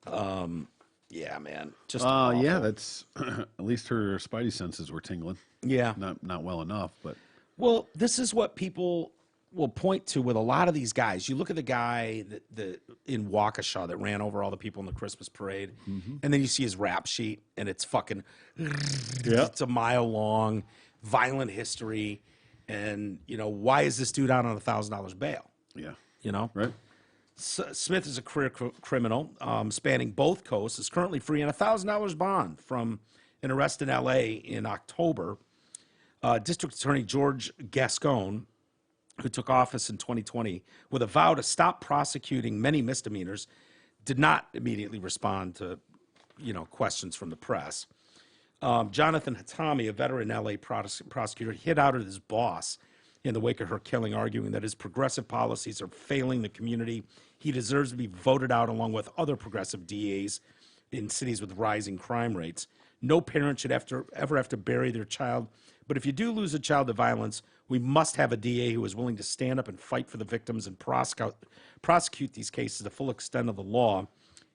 A: Yeah, man. Just
B: yeah, that's at least her spidey senses were tingling.
A: Yeah.
B: Not well enough, but
A: well, this is what people will point to with a lot of these guys. You look at the guy that in Waukesha that ran over all the people in the Christmas parade, and then you see his rap sheet, and it's fucking, it's a mile long, violent history, and why is this dude out on $1,000 bail?
B: Yeah, right.
A: Smith is a career criminal spanning both coasts. Is currently free on $1,000 bond from an arrest in L.A. in October. District Attorney George Gascon, who took office in 2020 with a vow to stop prosecuting many misdemeanors, did not immediately respond to, questions from the press. Jonathan Hatami, a veteran LA prosecutor, hit out at his boss in the wake of her killing, arguing that his progressive policies are failing the community. He deserves to be voted out along with other progressive DAs in cities with rising crime rates. No parent should ever have to bury their child. But if you do lose a child to violence, we must have a DA who is willing to stand up and fight for the victims and prosecute these cases to the full extent of the law.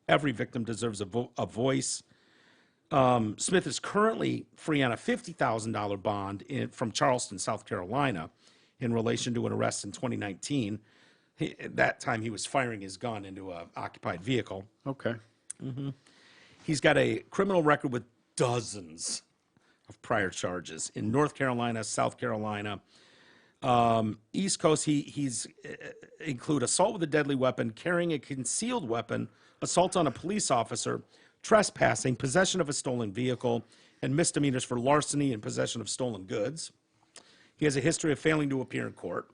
A: Every victim deserves a voice. Smith is currently free on a $50,000 bond from Charleston, South Carolina, in relation to an arrest in 2019. At that time, he was firing his gun into an occupied vehicle.
B: Okay.
A: He's got a criminal record with dozens of prior charges in North Carolina, South Carolina, East Coast. He's include assault with a deadly weapon, carrying a concealed weapon, assault on a police officer, trespassing, possession of a stolen vehicle, and misdemeanors for larceny and possession of stolen goods. He has a history of failing to appear in court.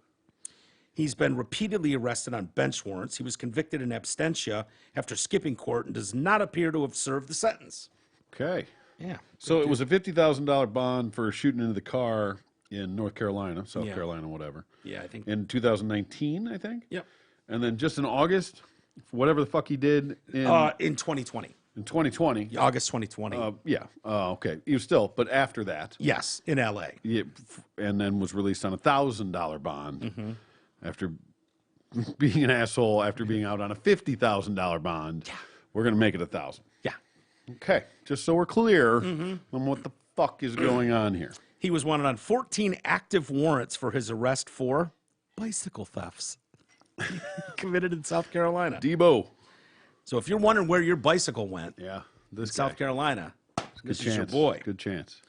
A: He's been repeatedly arrested on bench warrants. He was convicted in absentia after skipping court and does not appear to have served the sentence.
B: Okay.
A: Yeah.
B: So it was a $50,000 bond for shooting into the car in North Carolina, South Carolina, whatever.
A: Yeah, I think.
B: In 2019, I think?
A: Yep.
B: And then just in August, whatever the fuck he did in
A: 2020.
B: In 2020.
A: August 2020.
B: Yeah. Okay. He was still, but after that.
A: Yes, in L.A.
B: Yeah, and then was released on a $1,000 bond after being an asshole, after being out on a $50,000 bond.
A: Yeah.
B: We're going to make it 1,000.
A: Yeah.
B: Okay. Just so we're clear on what the fuck is going on here.
A: He was wanted on 14 active warrants for his arrest for bicycle thefts committed in South Carolina.
B: Debo.
A: So if you're wondering where your bicycle went,
B: Yeah. This
A: South Carolina, this is your
B: chance.
A: boy.
B: Good chance.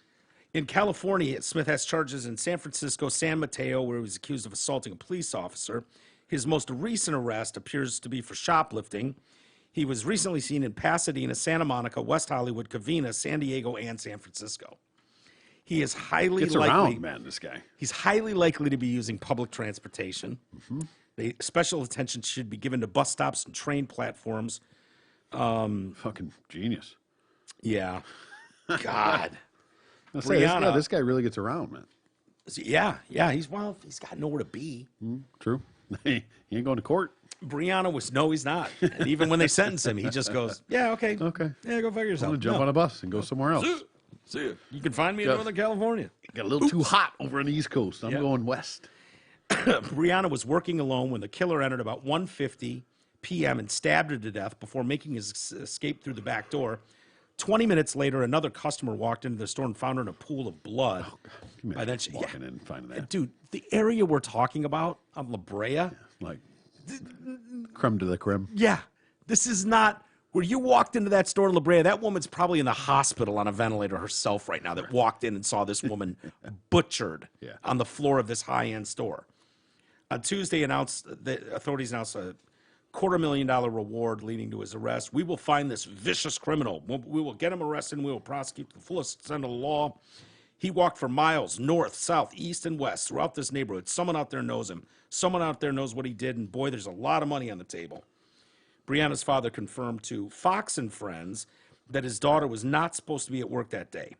A: In California, Smith has charges in San Francisco, San Mateo, where he was accused of assaulting a police officer. His most recent arrest appears to be for shoplifting. He was recently seen in Pasadena, Santa Monica, West Hollywood, Covina, San Diego, and San Francisco. He is highly
B: Gets
A: likely.
B: around, man, this guy.
A: He's highly likely to be using public transportation. Special attention should be given to bus stops and train platforms.
B: Fucking genius.
A: Yeah. God.
B: Brianna. This guy really gets around, man.
A: Yeah. He's got nowhere to be.
B: True. He ain't going to court.
A: Brianna he's not. And even when they sentence him, he just goes, yeah, okay.
B: Okay.
A: Yeah, go figure yourself.
B: I'm going to jump on a bus and go somewhere else.
A: See you. You can find me in Northern California.
B: Got a little too hot over on the East Coast. I'm going west.
A: Brianna was working alone when the killer entered about 1:50 p.m. and stabbed her to death before making his escape through the back door. 20 minutes later, another customer walked into the store and found her in a pool of blood.
B: By then, walking in and finding that.
A: Dude, the area we're talking about on La Brea.
B: Like, creme de la creme.
A: Yeah. This is not where you walked into that store in La Brea. That woman's probably in the hospital on a ventilator herself right now that walked in and saw this woman butchered on the floor of this high-end store. On Tuesday, authorities announced a $250,000 reward leading to his arrest. We will find this vicious criminal. We will get him arrested and we will prosecute to the fullest extent of the law. He walked for miles north, south, east, and west throughout this neighborhood. Someone out there knows him. Someone out there knows what he did, and boy, there's a lot of money on the table. Brianna's father confirmed to Fox and Friends that his daughter was not supposed to be at work that day.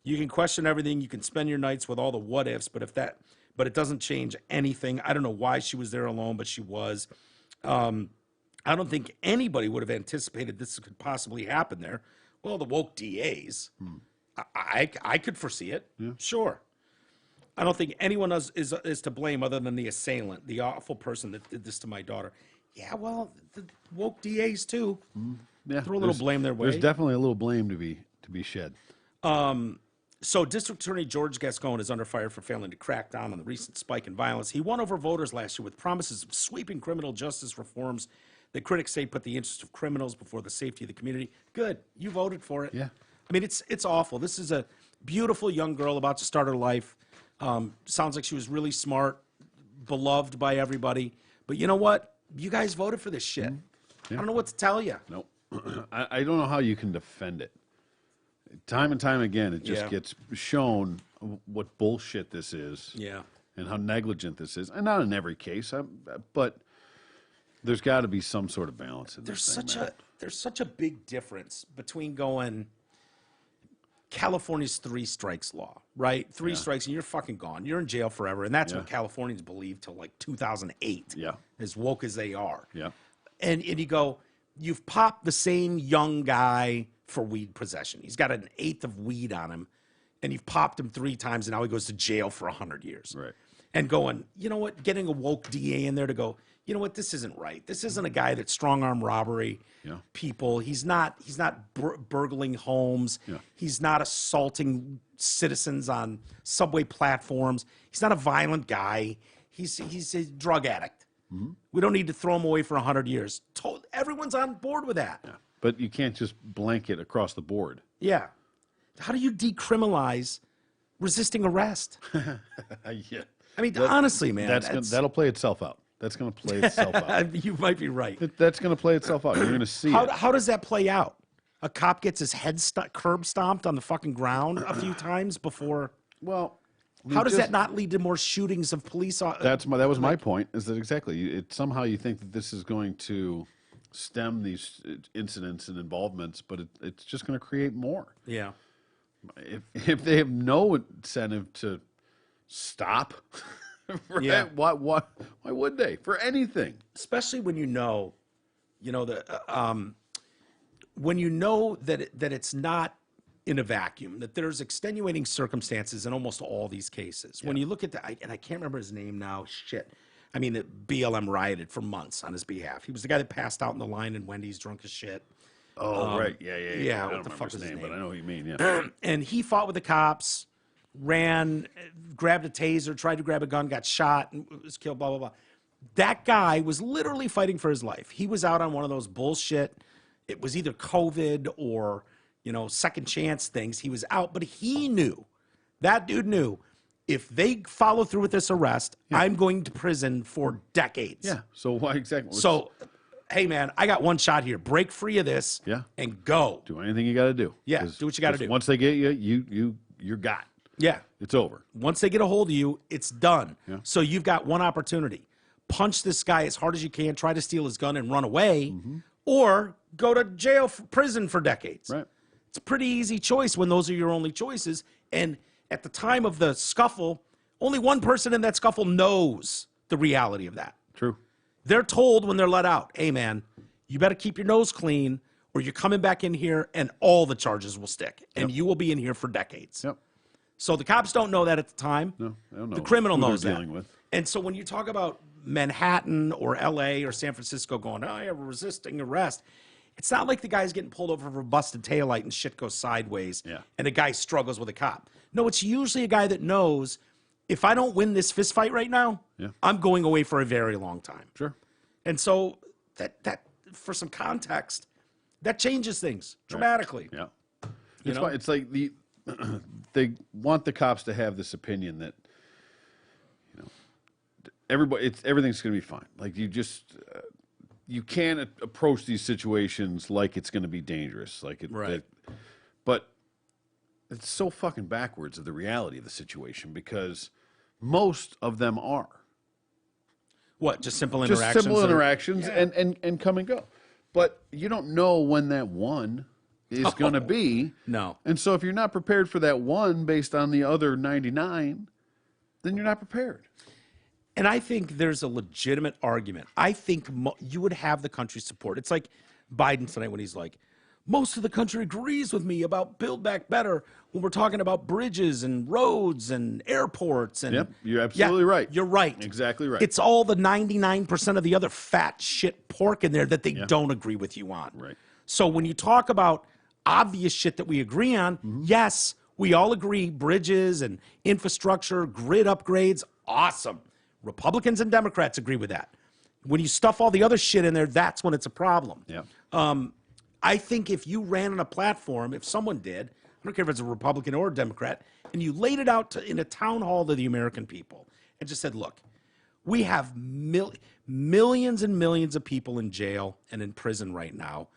A: You can question everything. You can spend your nights with all the what ifs, but it doesn't change anything. I don't know why she was there alone, but she was. I don't think anybody would have anticipated this could possibly happen there. Well, the woke DAs, I could foresee it. Yeah. Sure. I don't think anyone else is to blame other than the assailant, the awful person that did this to my daughter. Yeah, well, the woke DAs too.
B: Yeah,
A: throw a little blame their way.
B: There's definitely a little blame to be shed.
A: So District Attorney George Gascon is under fire for failing to crack down on the recent spike in violence. He won over voters last year with promises of sweeping criminal justice reforms that critics say put the interest of criminals before the safety of the community. Good. You voted for it.
B: Yeah.
A: I mean, it's awful. This is a beautiful young girl about to start her life. Sounds like she was really smart, beloved by everybody. But you know what? You guys voted for this shit. Yeah. I don't know what to tell you.
B: Nope. I don't know how you can defend it. time and time again, it just gets shown what bullshit this is.
A: Yeah.
B: And how negligent this is. And not in every case, but there's got to be some sort of balance in this thing.
A: There's such a big difference between going California's 3 strikes law, right? 3 strikes and you're fucking gone. You're in jail forever. And that's what Californians believe till like 2008.
B: Yeah.
A: As woke as they are.
B: Yeah.
A: And you go, you've popped the same young guy for weed possession. He's got an eighth of weed on him. And you've popped him 3 times and now he goes to jail for 100 years.
B: Right.
A: And going, you know what, getting a woke DA in there to go, you know what, this isn't right. This isn't a guy that strong arm robbery people. He's not burgling homes. Yeah. He's not assaulting citizens on subway platforms. He's not a violent guy. He's a drug addict. Mm-hmm. We don't need to throw him away for 100 years. Everyone's on board with that.
B: Yeah. But you can't just blanket across the board.
A: Yeah. How do you decriminalize resisting arrest?
B: Yeah.
A: I mean, honestly, man.
B: That'll play itself out. That's going to play itself out.
A: You might be right.
B: That's going to play itself out. You're going to see it.
A: How does that play out? A cop gets his head curb stomped on the fucking ground a few times before.
B: Well,
A: how does that not lead to more shootings of police?
B: That was my point. Is that exactly? Somehow you think that this is going to stem these incidents and involvements, but it's just going to create more.
A: Yeah.
B: If they have no incentive to stop. Right?
A: Yeah.
B: Why would they? For anything.
A: Especially when when you know that it's not in a vacuum, that there's extenuating circumstances in almost all these cases. Yeah. When you look at and I can't remember his name now. Shit. I mean, the BLM rioted for months on his behalf. He was the guy that passed out in the line in Wendy's drunk as shit.
B: Oh, right. Yeah.
A: What the fuck was his name?
B: But I know what you mean. Yeah.
A: And he fought with the cops. Ran, grabbed a taser, tried to grab a gun, got shot, and was killed, blah, blah, blah. That guy was literally fighting for his life. He was out on one of those bullshit, it was either COVID or, second chance things. He was out, but he knew, that dude knew, if they follow through with this arrest, I'm going to prison for decades.
B: Yeah, so why exactly?
A: So, hey, man, I got one shot here. Break free of this and go.
B: Do anything you got to do.
A: Yeah, do what you got to do.
B: Once they get you, you're got.
A: Yeah.
B: It's over.
A: Once they get a hold of you, it's done. Yeah. So you've got one opportunity. Punch this guy as hard as you can, try to steal his gun and run away, or go to jail, prison for decades.
B: Right.
A: It's a pretty easy choice when those are your only choices. And at the time of the scuffle, only one person in that scuffle knows the reality of that.
B: True.
A: They're told when they're let out, hey, man, you better keep your nose clean or you're coming back in here and all the charges will stick. And you will be in here for decades.
B: Yep.
A: So the cops don't know that at the time.
B: No, they don't know.
A: The criminal knows that.
B: Dealing with.
A: And so when you talk about Manhattan or LA or San Francisco going, oh, yeah, we're resisting arrest, it's not like the guy's getting pulled over for a busted taillight and shit goes sideways and a guy struggles with a cop. No, it's usually a guy that knows, if I don't win this fist fight right now, I'm going away for a very long time.
B: Sure.
A: And so that for some context, that changes things dramatically.
B: Yeah. It's like they want the cops to have this opinion that everything's going to be fine. Like you can't approach these situations like it's going to be dangerous. But it's so fucking backwards of the reality of the situation because most of them are.
A: What? Just simple interactions?
B: Just simple interactions and come and go. But you don't know when that one is going to be.
A: No.
B: And so if you're not prepared for that one based on the other 99, then you're not prepared.
A: And I think there's a legitimate argument. I think you would have the country's support. It's like Biden tonight when he's like, most of the country agrees with me about Build Back Better when we're talking about bridges and roads and airports. And
B: yep, you're absolutely right.
A: You're right.
B: Exactly right.
A: It's all the 99% of the other fat shit pork in there that they don't agree with you on.
B: Right.
A: So when you talk about obvious shit that we agree on, yes, we all agree bridges and infrastructure, grid upgrades, awesome. Republicans and Democrats agree with that. When you stuff all the other shit in there, that's when it's a problem.
B: Yeah.
A: I think if you ran on a platform, if someone did, I don't care if it's a Republican or a Democrat, and you laid it out in a town hall to the American people and just said, look, we have millions and millions of people in jail and in prison right now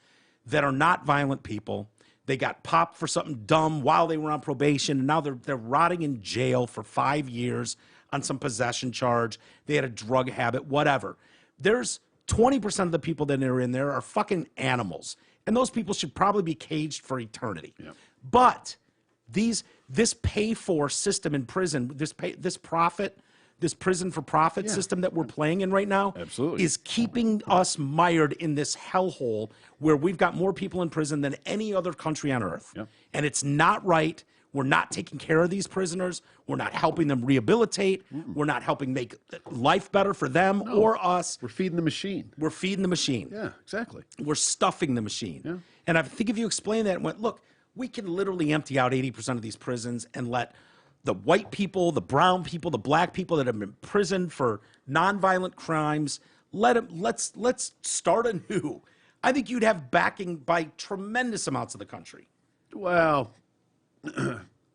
A: that are not violent people, They got popped for something dumb while they were on probation, and now they're rotting in jail for 5 years on some possession charge. They had a drug habit, whatever. There's 20% of the people that are in there are fucking animals, and those people should probably be caged for eternity.
B: Yeah.
A: But this pay-for system in prison, this prison for profit system that we're playing in right now,
B: Absolutely.
A: is keeping us mired in this hellhole where we've got more people in prison than any other country on earth.
B: Yep.
A: And it's not right. We're not taking care of these prisoners. We're not helping them rehabilitate. We're not helping make life better for them or us.
B: We're feeding the machine.
A: We're feeding the machine.
B: Yeah, exactly.
A: We're stuffing the machine.
B: Yeah.
A: And I think if you explain that and went, look, we can literally empty out 80% of these prisons and let the white people, the brown people, the black people that have been imprisoned for nonviolent crimes, let's start anew. I think you'd have backing by tremendous amounts of the country.
B: Well,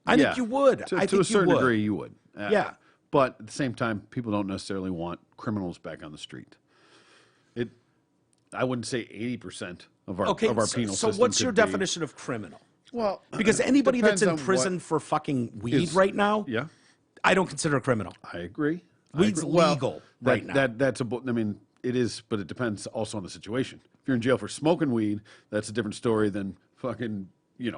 A: I think you would.
B: To a certain degree, you would.
A: Yeah.
B: But at the same time, people don't necessarily want criminals back on the street. I wouldn't say 80% of our penal system.
A: So what's your definition of criminal?
B: Well,
A: because anybody that's in
B: depends on
A: prison for fucking weed right now,
B: yeah,
A: I don't consider a criminal.
B: I agree.
A: Weed's legal right now.
B: I mean, it is, but it depends also on the situation. If you're in jail for smoking weed, that's a different story than fucking,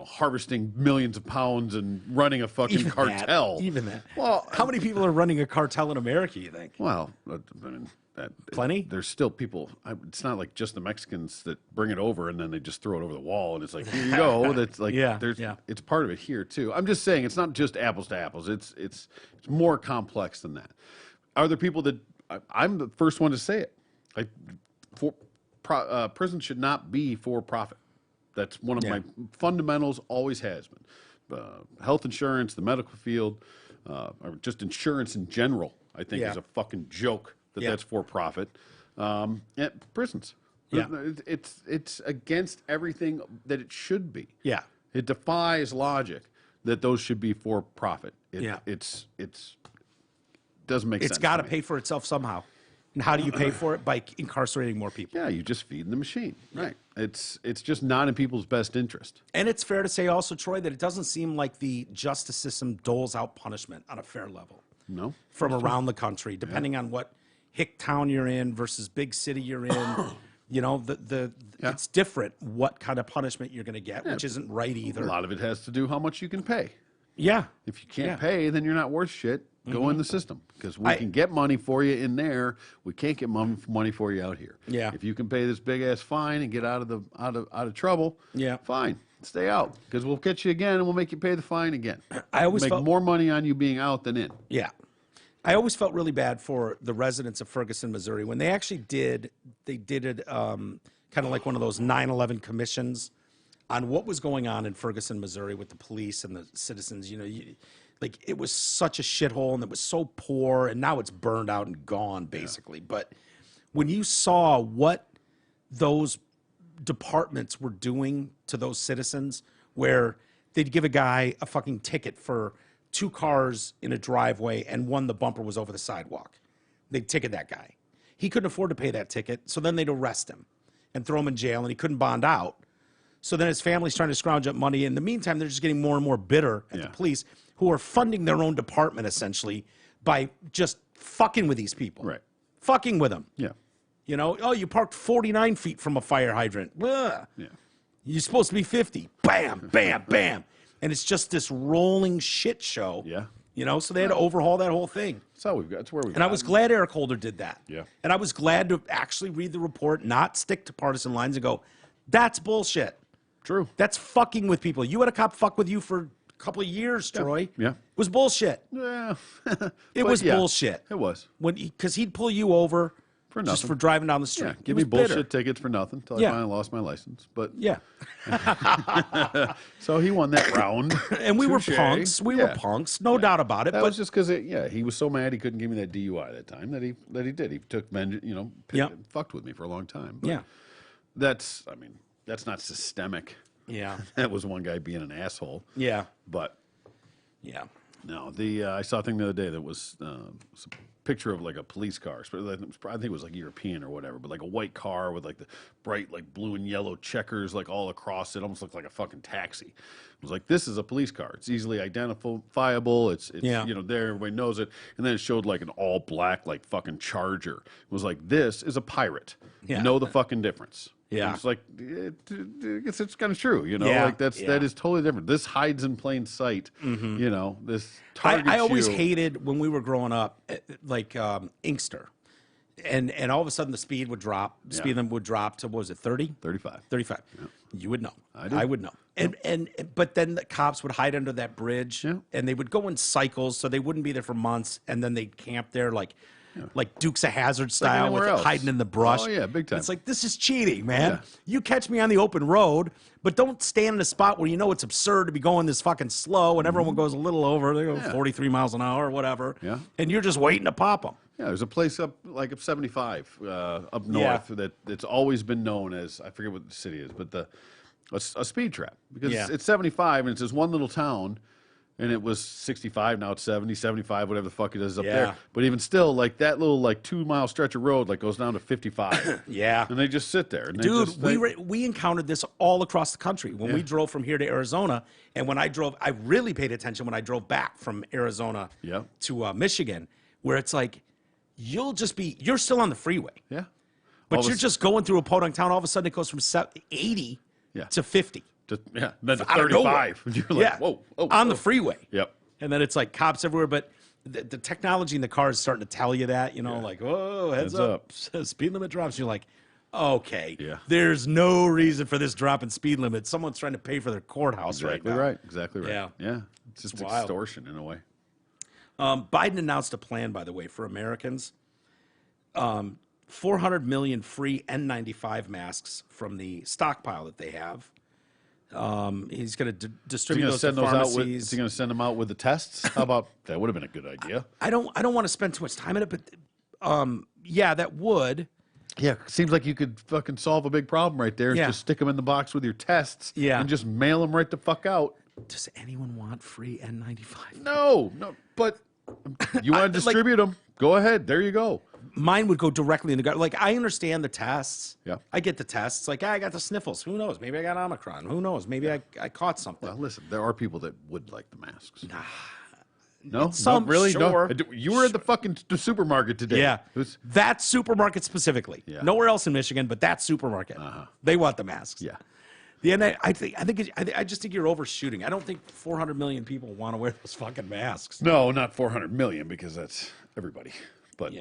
B: harvesting millions of pounds and running a fucking cartel.
A: Even that.
B: Well,
A: how many people are running a cartel in America, you think?
B: Well, I mean,
A: plenty?
B: There's still people. It's not like just the Mexicans that bring it over and then they just throw it over the wall and it's like, here you go. That's like, it's part of it here too. I'm just saying it's not just apples to apples. It's more complex than that. Are there people that I'm the first one to say it? Prison should not be for profit. That's one of my fundamentals. Always has been. Health insurance, the medical field, or just insurance in general. I think is a fucking joke. That's for profit. Prisons.
A: Yeah.
B: It's against everything that it should be.
A: Yeah.
B: It defies logic that those should be for profit. It's doesn't make sense.
A: It's got to pay for itself somehow. And how do you pay for it? By incarcerating more people.
B: Yeah, you just feed the machine. Right. It's just not in people's best interest.
A: And it's fair to say also, Troy, that it doesn't seem like the justice system doles out punishment on a fair level.
B: No.
A: From around the country, depending on what hick town you're in versus big city you're in. It's different what kind of punishment you're going to get, which isn't right either.
B: A lot of it has to do how much you can pay.
A: Yeah.
B: If you can't pay, then you're not worth shit. Go in the system because we can get money for you in there. We can't get money for you out here.
A: Yeah.
B: If you can pay this big ass fine and get out of trouble, fine, stay out because we'll catch you again and we'll make you pay the fine again.
A: I always
B: make more money on you being out than in.
A: Yeah. I always felt really bad for the residents of Ferguson, Missouri, when they actually did it kind of like one of those 9/11 commissions on what was going on in Ferguson, Missouri with the police and the citizens. It was such a shithole and it was so poor, and now it's burned out and gone, basically. Yeah. But when you saw what those departments were doing to those citizens, where they'd give a guy a fucking ticket for 2 cars in a driveway and one, the bumper was over the sidewalk. They'd ticket that guy. He couldn't afford to pay that ticket, so then they'd arrest him and throw him in jail, and he couldn't bond out. So then his family's trying to scrounge up money. In the meantime, they're just getting more and more bitter at the police, who are funding their own department, essentially, by just fucking with these people.
B: Right.
A: Fucking with them.
B: Yeah.
A: You parked 49 feet from a fire hydrant. Ugh.
B: Yeah.
A: You're supposed to be 50. Bam, bam, bam. And it's just this rolling shit show.
B: Yeah.
A: So they had to overhaul that whole thing.
B: That's where we've got.
A: And I was glad Eric Holder did that.
B: Yeah.
A: And I was glad to actually read the report, not stick to partisan lines and go, that's bullshit.
B: True.
A: That's fucking with people. You had a cop fuck with you for a couple of years, Troy.
B: Yeah.
A: It was bullshit.
B: Yeah.
A: It was bullshit.
B: It was.
A: Because he'd pull you over
B: for nothing.
A: Just for driving down the street.
B: Yeah. Give me bullshit tickets for nothing until I finally lost my license. But
A: yeah.
B: So he won that round.
A: And we were punks. We were punks. No doubt about it.
B: That was just because, he was so mad he couldn't give me that DUI that time that he did. He took fucked with me for a long time. But that's not systemic.
A: Yeah.
B: That was one guy being an asshole.
A: Yeah.
B: But.
A: Yeah.
B: No, I saw a thing the other day that was a picture of like a police car. I think it was like European or whatever, but like a white car with like the bright like blue and yellow checkers like all across it, almost looked like a fucking taxi. It was like, this is a police car. It's easily identifiable. It's
A: Yeah.
B: you know, there, everybody knows it. And then it showed like an all black like fucking Charger. It was like, this is a pirate.
A: Yeah.
B: Know the fucking difference.
A: Yeah.
B: And it's like, it's kind of true, you know,
A: Yeah,
B: like that is totally different. This hides in plain sight, you know, this targets
A: I always
B: you.
A: hated when we were growing up, like Inkster. And all of a sudden the speed would drop. The speed limit would drop to, what was it, 30?
B: 35.
A: 35. Yeah. You would know.
B: do.
A: I would know. But then the cops would hide under that bridge, and they would go in cycles, so they wouldn't be there for months, and then they'd camp there like Dukes of Hazzard style, with it hiding in the brush.
B: Oh, yeah, big time.
A: It's like, this is cheating, man.
B: Yeah.
A: You catch me on the open road, but don't stand in a spot where you know it's absurd to be going this fucking slow, and everyone goes a little over. They go 43 miles an hour or whatever.
B: Yeah.
A: And you're just waiting to pop them.
B: Yeah, there's a place up 75 up north that's always been known as, I forget what the city is, but a speed trap, because it's 75 and it's this one little town, and it was 65, now it's 70, 75, whatever the fuck it is up there. But even still, like that little like 2 mile stretch of road like goes down to 55.
A: Yeah.
B: And they just sit there. And
A: Dude, we encountered this all across the country when we drove from here to Arizona. And when I really paid attention when I drove back from Arizona to Michigan, where it's like, you're still on the freeway.
B: Yeah.
A: But you're just going through a podunk town. All of a sudden it goes from 80 to 50.
B: Then to 35. You're like, whoa.
A: On the freeway.
B: Yep.
A: And then it's like cops everywhere. But the technology in the car is starting to tell you that, you know, like, whoa, heads up. Speed limit drops. You're like, okay, there's no reason for this drop in speed limit. Someone's trying to pay for their courthouse right now.
B: Exactly right. Yeah. It's just extortion in a way.
A: Biden announced a plan, by the way, for Americans. 400 million free N95 masks from the stockpile that they have. He's going to distribute those to pharmacies.
B: Is he going to send them out with the tests? How about that? Would have been a good idea.
A: I don't want to spend too much time in it, but yeah, that would.
B: Yeah, seems like you could fucking solve a big problem right there. Just stick them in the box with your tests. And just mail them right the fuck out.
A: Does anyone want free N95?
B: No, but you want to distribute them? Go ahead. There you go.
A: Mine would go directly in the gut. Like, I understand the tests.
B: Yeah.
A: I get the tests. Like, I got the sniffles. Who knows? Maybe I got Omicron. Who knows? Maybe I caught something.
B: Well, listen, there are people that would like the masks.
A: Nah.
B: No?
A: Some,
B: really?
A: sure.
B: No? You were at the fucking supermarket today.
A: Yeah. That supermarket specifically.
B: Yeah.
A: Nowhere else in Michigan, but that supermarket. They want the masks.
B: Yeah.
A: I just think you're overshooting. I don't think 400 million people want to wear those fucking masks.
B: No, not 400 million, because that's everybody. But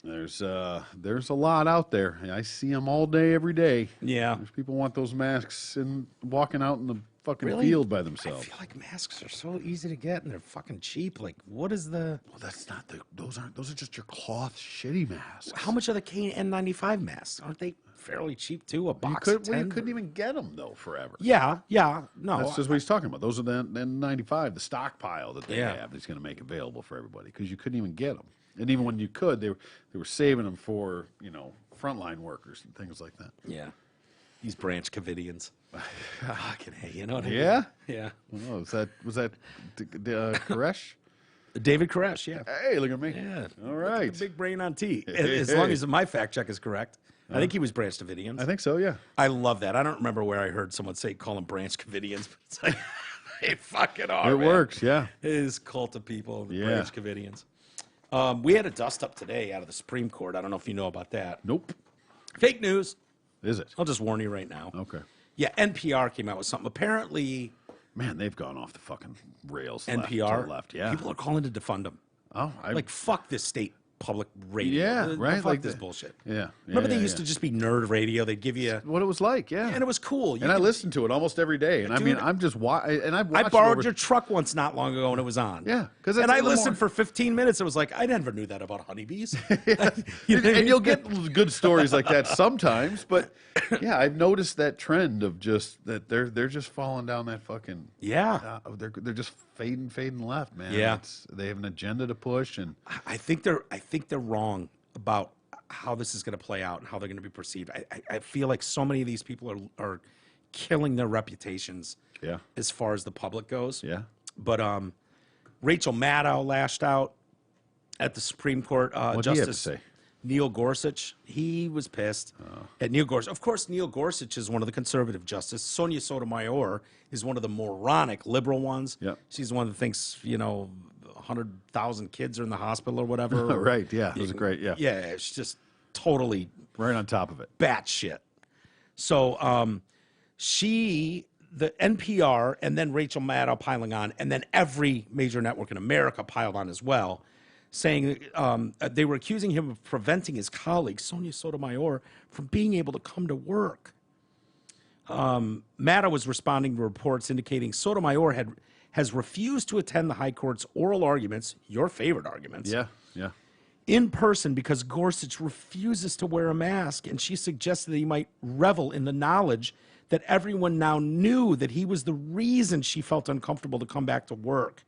B: there's a lot out there. I see them all day, every day.
A: Yeah.
B: There's people want those masks and walking out in the fucking field by themselves.
A: I feel like masks are so easy to get and they're fucking cheap. Like, what is the?
B: Well, that's not those are just your cloth shitty masks.
A: How much are the N95 masks? Aren't they fairly cheap too? A box
B: you
A: of 10?
B: you couldn't even get them though forever.
A: Yeah. No.
B: That's just what he's talking about. Those are the N95, the stockpile that they have. That's going to make available for everybody, because you couldn't even get them. And even when you could, they were saving them for, you know, frontline workers and things like that.
A: Yeah. These Branch Covidians. Fucking hey, you know what I mean?
B: Yeah?
A: Yeah.
B: Oh, was that Koresh?
A: David Koresh, yeah.
B: Hey, look at me.
A: Yeah.
B: All right.
A: Big brain on T. As long as my fact check is correct. I think he was Branch Covidians.
B: I think so, yeah.
A: I love that. I don't remember where I heard someone call him Branch Covidians, but it's like, they fucking are.
B: It works, yeah.
A: His cult of people, the Branch Covidians. We had a dust up today out of the Supreme Court. I don't know if you know about that.
B: Nope.
A: Fake news.
B: Is it?
A: I'll just warn you right now.
B: Okay.
A: Yeah, NPR came out with something. Apparently,
B: man, they've gone off the fucking rails.
A: NPR,
B: left. Yeah.
A: People are calling to defund them.
B: Oh,
A: like fuck this state public radio.
B: Yeah, right.
A: Fuck
B: like
A: this bullshit.
B: Yeah.
A: Remember they used to just be nerd radio. They'd give you
B: what it was like. Yeah.
A: And it was cool.
B: I listened to it almost every day. And
A: dude,
B: I'm just and I
A: borrowed your truck once not long ago and it was on.
B: Yeah,
A: and I listened for 15 minutes. It was like I never knew that about honeybees.
B: And you'll get good stories like that sometimes, but yeah, I've noticed that trend of just that they're just falling down that fucking they're just fading left, man.
A: Yeah,
B: they have an agenda to push, and
A: I think they're wrong about how this is going to play out and how they're going to be perceived. I feel like so many of these people are killing their reputations.
B: Yeah.
A: As far as the public goes.
B: Yeah.
A: But Rachel Maddow lashed out at the Supreme Court.
B: What did he have to
A: Justice
B: say?
A: Neil Gorsuch, he was pissed at Neil Gorsuch. Of course, Neil Gorsuch is one of the conservative justices. Sonia Sotomayor is one of the moronic liberal ones.
B: Yep.
A: She's the one that thinks, 100,000 kids are in the hospital or whatever.
B: Right, yeah. It was great, yeah.
A: Yeah, it's just totally
B: Right on top of it.
A: batshit. So the NPR, and then Rachel Maddow piling on, and then every major network in America piled on as well, saying they were accusing him of preventing his colleague, Sonia Sotomayor, from being able to come to work. Maddow was responding to reports indicating Sotomayor has refused to attend the High Court's oral arguments, your favorite arguments,
B: Yeah, yeah.
A: in person because Gorsuch refuses to wear a mask, and she suggested that he might revel in the knowledge that everyone now knew that he was the reason she felt uncomfortable to come back to work.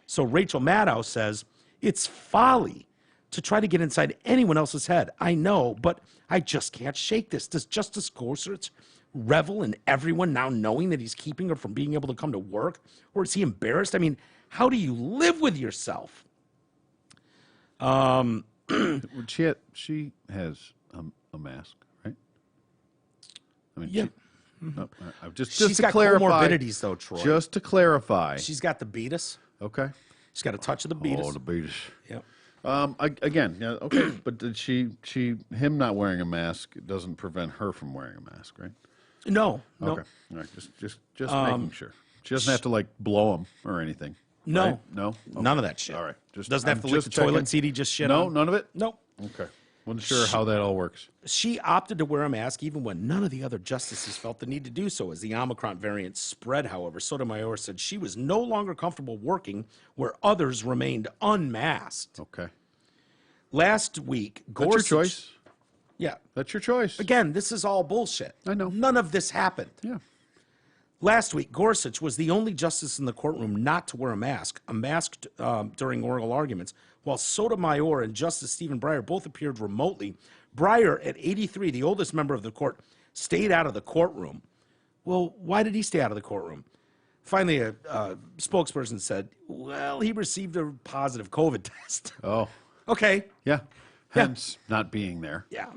A: So Rachel Maddow says, it's folly to try to get inside anyone else's head. I know, but I just can't shake this. Does Justice Gorsuch revel in everyone now knowing that he's keeping her from being able to come to work? Or is he embarrassed? I mean, how do you live with yourself?
B: She has a mask, right? I mean,
A: Yeah.
B: just
A: She's
B: to
A: got
B: clarify,
A: comorbidities, though, Troy.
B: Just to clarify.
A: She's got the beatus.
B: Okay.
A: She's got a touch of the beatus.
B: Oh, the beatus.
A: Yep.
B: Again, yeah, okay, but did him not wearing a mask doesn't prevent her from wearing a mask, right?
A: No.
B: Okay. All right. Just making sure. She doesn't have to like blow him or anything.
A: No.
B: Right? No. Okay.
A: None of that shit.
B: All right.
A: Doesn't have to lick the toilet seat he just shit
B: No,
A: on.
B: none of it.
A: Nope.
B: Okay. Wasn't sure how that all works.
A: She opted to wear a mask even when none of the other justices felt the need to do so. As the Omicron variant spread, however, Sotomayor said she was no longer comfortable working where others remained unmasked.
B: Okay.
A: Last week, Gorsuch...
B: That's your choice.
A: Yeah.
B: That's your choice.
A: Again, this is all bullshit.
B: I know.
A: None of this happened.
B: Yeah.
A: Last week, Gorsuch was the only justice in the courtroom not to wear a mask during oral arguments, while Sotomayor and Justice Stephen Breyer both appeared remotely. Breyer, at 83, the oldest member of the court, stayed out of the courtroom. Well, why did he stay out of the courtroom? Finally, a spokesperson said, well, he received a positive COVID test.
B: Oh.
A: Okay.
B: Yeah. Hence not being there.
A: Yeah.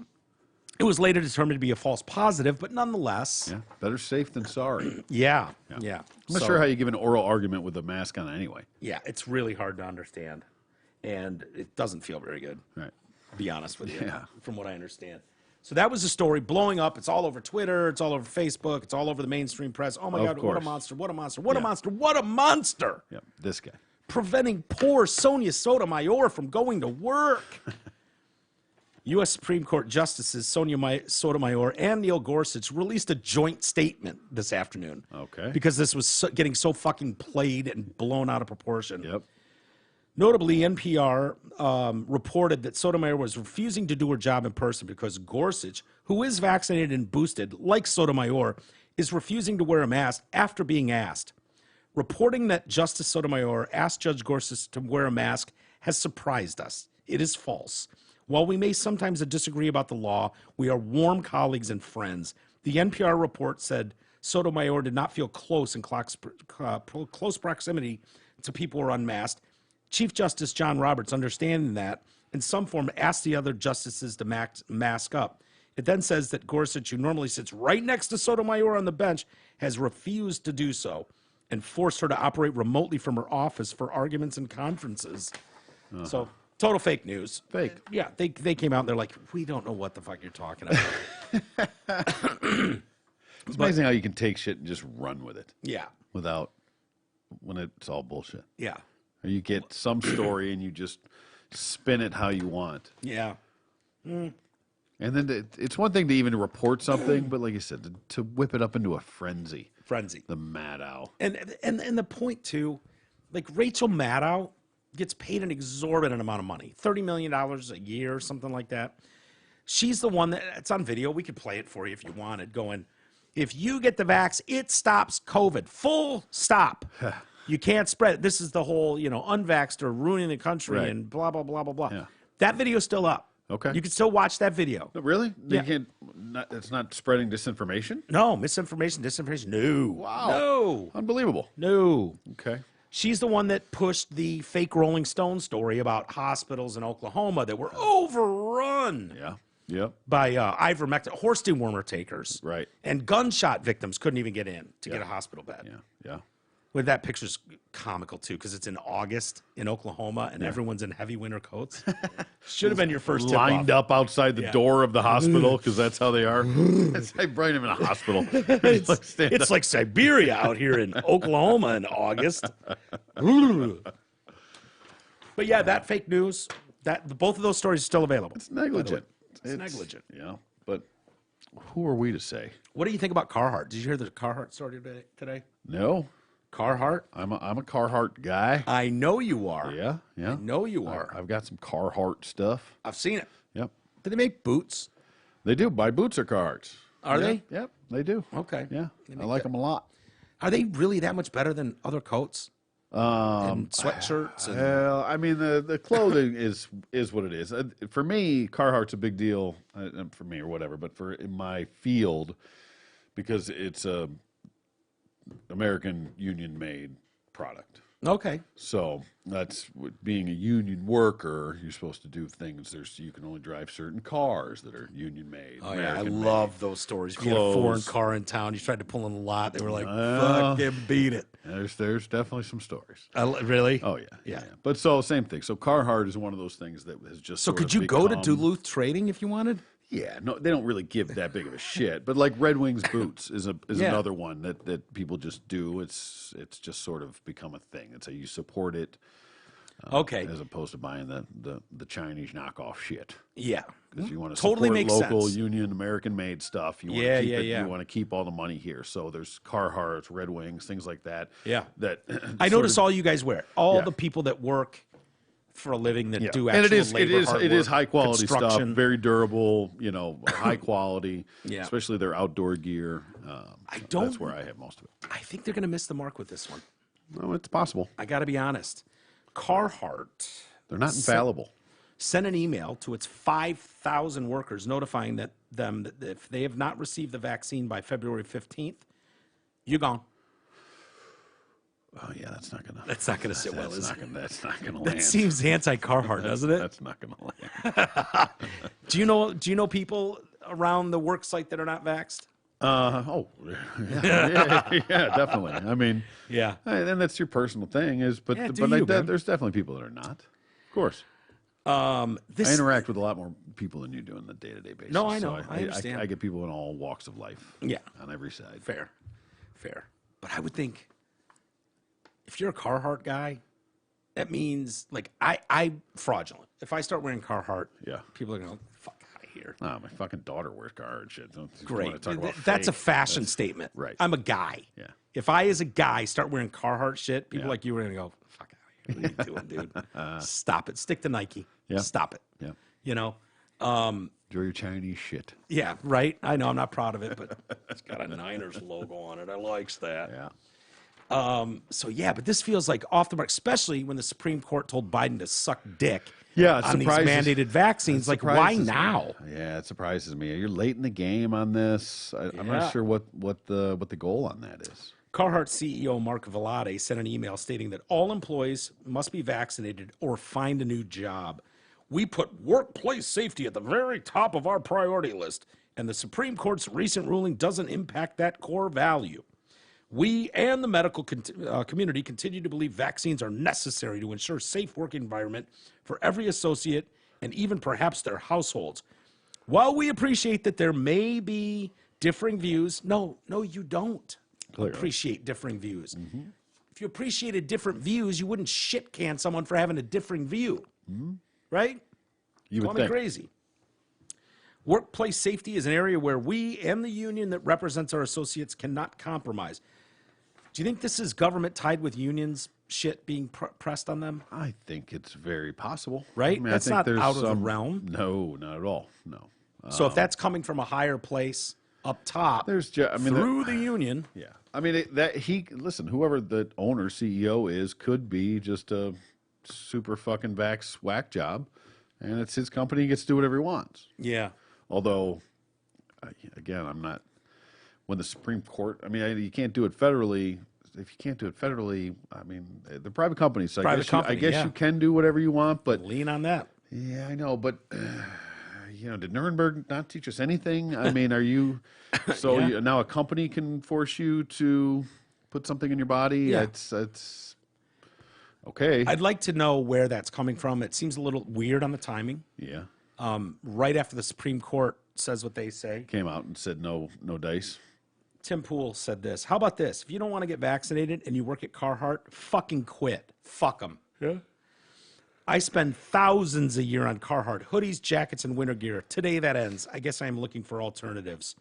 A: It was later determined to be a false positive, but nonetheless.
B: Yeah. Better safe than sorry.
A: Yeah.
B: I'm not sure how you give an oral argument with a mask on anyway.
A: Yeah, it's really hard to understand. And it doesn't feel very good.
B: Right.
A: To be honest with you,
B: Yeah.
A: from what I understand. So that was the story blowing up. It's all over Twitter. It's all over Facebook. It's all over the mainstream press. Oh, my God, what a monster, what a monster, what a monster, what a monster.
B: Yeah, this guy.
A: Preventing poor Sonia Sotomayor from going to work. U.S. Supreme Court Justices Sonia Sotomayor and Neil Gorsuch released a joint statement this afternoon.
B: Okay.
A: Because this was getting so fucking played and blown out of proportion.
B: Yep.
A: Notably, NPR reported that Sotomayor was refusing to do her job in person because Gorsuch, who is vaccinated and boosted, like Sotomayor, is refusing to wear a mask after being asked. Reporting that Justice Sotomayor asked Judge Gorsuch to wear a mask has surprised us. It is false. While we may sometimes disagree about the law, we are warm colleagues and friends. The NPR report said Sotomayor did not feel close in close proximity to people who are unmasked. Chief Justice John Roberts, understanding that, in some form asked the other justices to mask up. It then says that Gorsuch, who normally sits right next to Sotomayor on the bench, has refused to do so and forced her to operate remotely from her office for arguments and conferences. So, total fake news.
B: Fake.
A: Yeah, they came out and they're like, we don't know what the fuck you're talking about.
B: It's amazing how you can take shit and just run with it.
A: Yeah.
B: When it's all bullshit.
A: Yeah.
B: Or you get some story and you just spin it how you want.
A: Yeah.
B: And then it's one thing to even report something, but like you said, to whip it up into a frenzy. The Maddow.
A: And the point, too, like Rachel Maddow gets paid an exorbitant amount of money, $30 million a year, something like that. She's the one that, it's on video, we could play it for you if you wanted, going, if you get the vax, it stops COVID. Full stop. You can't spread it. This is the whole, unvaxxed are ruining the country and blah, blah, blah, blah, blah.
B: Yeah.
A: That video's still up.
B: Okay.
A: You can still watch that video.
B: No, really?
A: Yeah.
B: It's not spreading disinformation?
A: No, misinformation, disinformation. No.
B: Wow.
A: No.
B: Unbelievable.
A: No.
B: Okay.
A: She's the one that pushed the fake Rolling Stone story about hospitals in Oklahoma that were overrun by ivermectin, horse dewormer takers.
B: Right.
A: And gunshot victims couldn't even get in to get a hospital bed.
B: Yeah.
A: Well, that picture's comical, too, because it's in August in Oklahoma, and everyone's in heavy winter coats. Should have been your first tip
B: lined up outside the door of the hospital, because that's how they are. I bring him in a hospital.
A: It's like Siberia out here in Oklahoma in August. But yeah, that fake news, both of those stories are still available.
B: It's negligent.
A: It's negligent.
B: Yeah, but who are we to say?
A: What do you think about Carhartt? Did you hear the Carhartt story today?
B: No.
A: Carhartt?
B: I'm a Carhartt guy.
A: I know you are.
B: Yeah.
A: I know you are.
B: I've got some Carhartt stuff.
A: I've seen it.
B: Yep.
A: Do they make boots?
B: They do. My boots are Carhartts.
A: Are they?
B: Yep, they do.
A: Okay.
B: Yeah, I like them a lot.
A: Are they really that much better than other coats? And sweatshirts?
B: Well, I mean, the clothing is what it is. For me, Carhartt's a big deal, for me or whatever, but in my field, because it's a American union-made product.
A: Okay.
B: So that's being a union worker. You're supposed to do things. You can only drive certain cars that are union made.
A: Oh yeah, I love those stories. If you had a foreign car in town, you tried to pull in the lot. They were like, "Fucking beat it."
B: There's definitely some stories.
A: Really?
B: Oh yeah. But same thing. So Carhartt is one of those things that has just.
A: So could you go to Duluth Trading if you wanted?
B: Yeah, no, they don't really give that big of a shit. But like Red Wings boots is another one that people just do. It's just sort of become a thing. It's you support it,
A: okay,
B: as opposed to buying the Chinese knockoff shit.
A: Yeah,
B: because you want to
A: totally
B: support
A: makes
B: local
A: sense.
B: union American made stuff. You want to keep it, you want to keep all the money here. So there's Carhartt, Red Wings, things like that.
A: Yeah,
B: that
A: I notice all you guys wear. All the people that work for a living that do actual
B: it is high quality stuff, very durable, high quality, especially their outdoor gear. That's where I have most of it.
A: I think they're going to miss the mark with this one.
B: No, it's possible.
A: I got to be honest. Carhartt,
B: they're not infallible.
A: Sent an email to its 5,000 workers notifying them that if they have not received the vaccine by February 15th, you're gone.
B: Oh yeah, that's not gonna
A: sit well, is it?
B: That's not gonna land.
A: That seems anti-Carhartt, doesn't it?
B: That's not gonna land.
A: Do you know people around the work site that are not vaxxed?
B: Yeah, definitely. I mean,
A: yeah,
B: and that's your personal thing, there's definitely people that are not. Of course. I interact with a lot more people than you do on the day-to-day basis.
A: No, I know.
B: So
A: I understand.
B: I get people in all walks of life.
A: Yeah,
B: on every side.
A: Fair. But I would think, if you're a Carhartt guy, that means like I'm fraudulent. If I start wearing Carhartt, people are gonna go, fuck out of here.
B: No, my fucking daughter wears Carhartt shit.
A: Great. That's a fashion statement.
B: Right.
A: I'm a guy.
B: Yeah.
A: If I, as a guy, start wearing Carhartt shit, people like you are gonna go, fuck out of here. What are you doing, dude? Stop it. Stick to Nike.
B: Yeah.
A: Stop it.
B: Yeah.
A: Enjoy
B: your Chinese shit.
A: Yeah, right. I know I'm not proud of it, but it's got a Niners logo on it. I likes that.
B: Yeah.
A: But this feels like off the mark, especially when the Supreme Court told Biden to suck dick on these mandated vaccines. Like, why now?
B: Yeah, it surprises me. You're late in the game on this. I'm not sure what the goal on that is.
A: Carhartt CEO Mark Velade sent an email stating that all employees must be vaccinated or find a new job. We put workplace safety at the very top of our priority list, and the Supreme Court's recent ruling doesn't impact that core value. We and the medical community continue to believe vaccines are necessary to ensure safe work environment for every associate and even perhaps their households. While we appreciate that there may be differing views, no, you don't appreciate differing views. Mm-hmm. If you appreciated different views, you wouldn't shit can someone for having a differing view, right?
B: You would
A: Call me crazy. Workplace safety is an area where we and the union that represents our associates cannot compromise. Do you think this is government tied with unions shit being pressed on them?
B: I think it's very possible.
A: Right? I mean, that's not out of the realm.
B: No, not at all. No.
A: So if that's coming from a higher place up top, through the union.
B: Yeah. I mean, whoever the owner, CEO is, could be just a super fucking vax whack job, and it's his company. He gets to do whatever he wants.
A: Yeah.
B: Although, again, I'm not. When the Supreme Court, I mean, you can't do it federally. if you can't do it federally, I mean, the private companies. So
A: Private
B: I guess you can do whatever you want, but
A: lean on that.
B: Yeah, I know, but did Nuremberg not teach us anything? I mean, are you so now a company can force you to put something in your body?
A: Yeah.
B: It's okay.
A: I'd like to know where that's coming from. It seems a little weird on the timing.
B: Yeah.
A: Right after the Supreme Court says what they say.
B: Came out and said no dice.
A: Tim Pool said this. How about this? If you don't want to get vaccinated and you work at Carhartt, fucking quit. Fuck them.
B: Yeah.
A: I spend thousands a year on Carhartt hoodies, jackets, and winter gear. Today that ends. I guess I am looking for alternatives.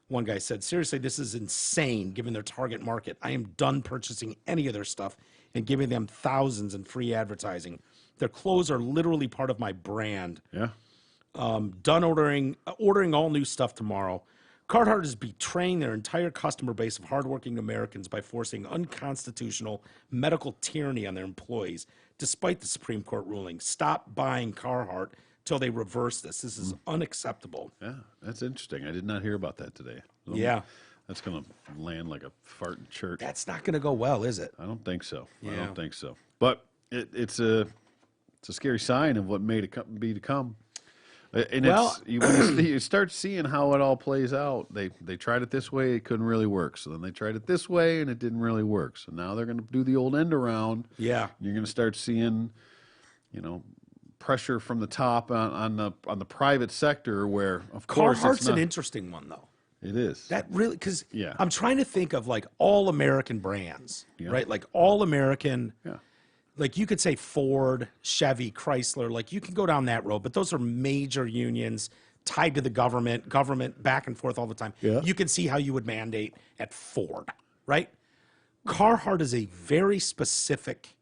A: One guy said, seriously, this is insane given their target market. I am done purchasing any of their stuff and giving them thousands in free advertising. Their clothes are literally part of my brand.
B: Yeah.
A: Done ordering all new stuff tomorrow. Carhartt is betraying their entire customer base of hardworking Americans by forcing unconstitutional medical tyranny on their employees, despite the Supreme Court ruling. Stop buying Carhartt till they reverse this. This is unacceptable.
B: Yeah, that's interesting. I did not hear about that today.
A: Yeah.
B: That's going to land like a fart in church.
A: That's not going to go well, is it?
B: I don't think so.
A: Yeah.
B: I don't think so. But it's a scary sign of what may be to come. And
A: Well-
B: when you start seeing how it all plays out, they tried it this way, it couldn't really work. So then they tried it this way, and it didn't really work. So now they're going to do the old end around.
A: Yeah.
B: You're going to start seeing, pressure from the top on the private sector, where of course
A: Carhartt's an interesting one, though.
B: it is.
A: That really, because
B: Yeah.
A: I'm trying to think of like all American brands, right? Like all American.
B: Yeah.
A: Like you could say Ford, Chevy, Chrysler, like you can go down that road, but those are major unions tied to the government back and forth all the time.
B: Yeah.
A: You can see how you would mandate at Ford, right? Carhartt is a very specific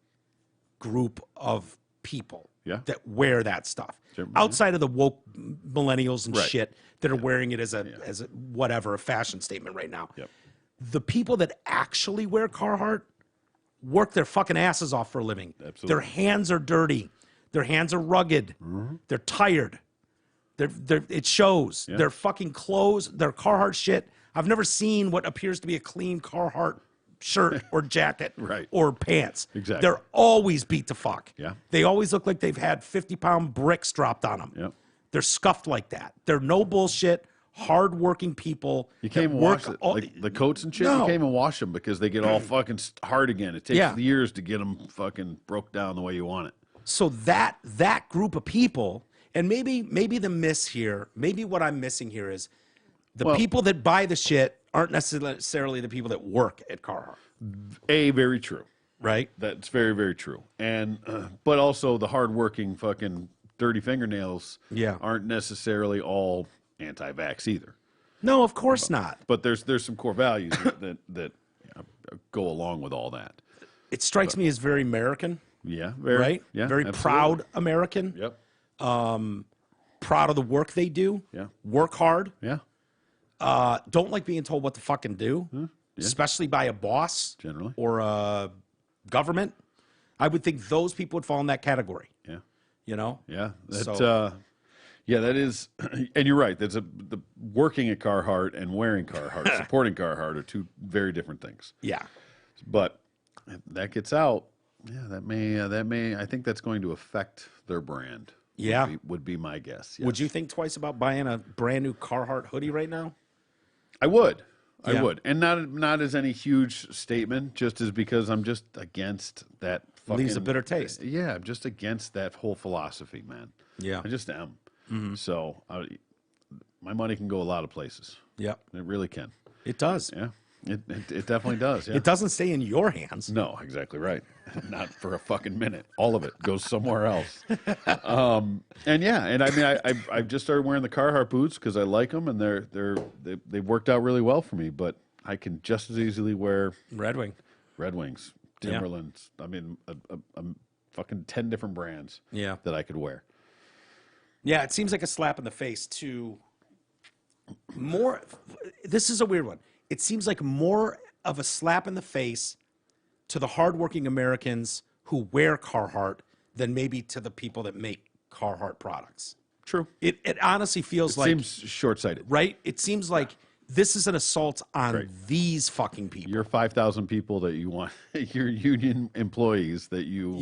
A: group of people that wear that stuff.
B: Sure.
A: Outside of the woke millennials and
B: Right.
A: shit that are wearing it as a whatever, a fashion statement right now.
B: Yep.
A: The people that actually wear Carhartt work their fucking asses off for a living.
B: Absolutely.
A: Their hands are dirty. Their hands are rugged. They're tired. It shows.
B: Yeah.
A: Their fucking clothes, their Carhartt shit. I've never seen what appears to be a clean Carhartt shirt or jacket
B: Right.
A: or pants.
B: Exactly.
A: They're always beat to fuck.
B: Yeah.
A: They always look like they've had 50-pound bricks dropped on them.
B: Yep.
A: They're scuffed like that. They're no bullshit, hard-working people.
B: You can't even wash it. Like the coats and shit,
A: No.
B: you can't even wash them because they get all fucking hard again. It takes
A: Yeah.
B: years to get them fucking broke down the way you want it.
A: So that group of people, and maybe the miss here, maybe what I'm missing here is the people that buy the shit aren't necessarily the people that work at Carhartt,
B: Very true.
A: right?
B: That's very, very true. And but also the hardworking fucking dirty fingernails aren't necessarily all anti-vax either.
A: No, of course not.
B: But there's some core values that go along with all that.
A: It strikes me as very American,
B: Yeah, very,
A: right?
B: Yeah,
A: very
B: absolutely.
A: proud American.
B: Yep.
A: Proud of the work they do.
B: Yeah.
A: Work hard.
B: Yeah.
A: Don't like being told what to fucking do, especially by a boss
B: Generally.
A: or a government. I would think those people would fall in that category.
B: Yeah.
A: You know?
B: Yeah. That,
A: So-
B: yeah, that is, and you're right. The working at Carhartt and wearing Carhartt, supporting Carhartt are two very different things.
A: Yeah.
B: But if that gets out, yeah, that may. I think that's going to affect their brand.
A: Yeah.
B: would be my guess.
A: Would
B: yes.
A: you think twice about buying a brand new Carhartt hoodie right now?
B: I would.
A: Yeah.
B: I would, and not as any huge statement, just as because I'm just against that. Fucking,
A: Leaves a bitter taste.
B: Yeah, I'm just against that whole philosophy, man.
A: Yeah.
B: I just am. So my money can go a lot of places.
A: Yep.
B: It really can.
A: It does.
B: Yeah, it definitely does. Yeah.
A: It doesn't stay in your hands.
B: No, exactly right. Not for a fucking minute. All of it goes somewhere else. And yeah, and I mean, I've just started wearing the Carhartt boots because I like them, and they've worked out really well for me. But I can just as easily wear
A: Red Wing.
B: Red Wings, Timberlands. I mean, a fucking 10 different brands.
A: Yeah.
B: That I could wear.
A: Yeah, it seems like a slap in the face to more. This is a weird one. It seems like more of a slap in the face to the hardworking Americans who wear Carhartt than maybe to the people that make Carhartt products.
B: True.
A: It honestly feels like,
B: Seems short-sighted.
A: right? It seems like This is an assault on these fucking people.
B: Your 5,000 people that you want, your union employees that you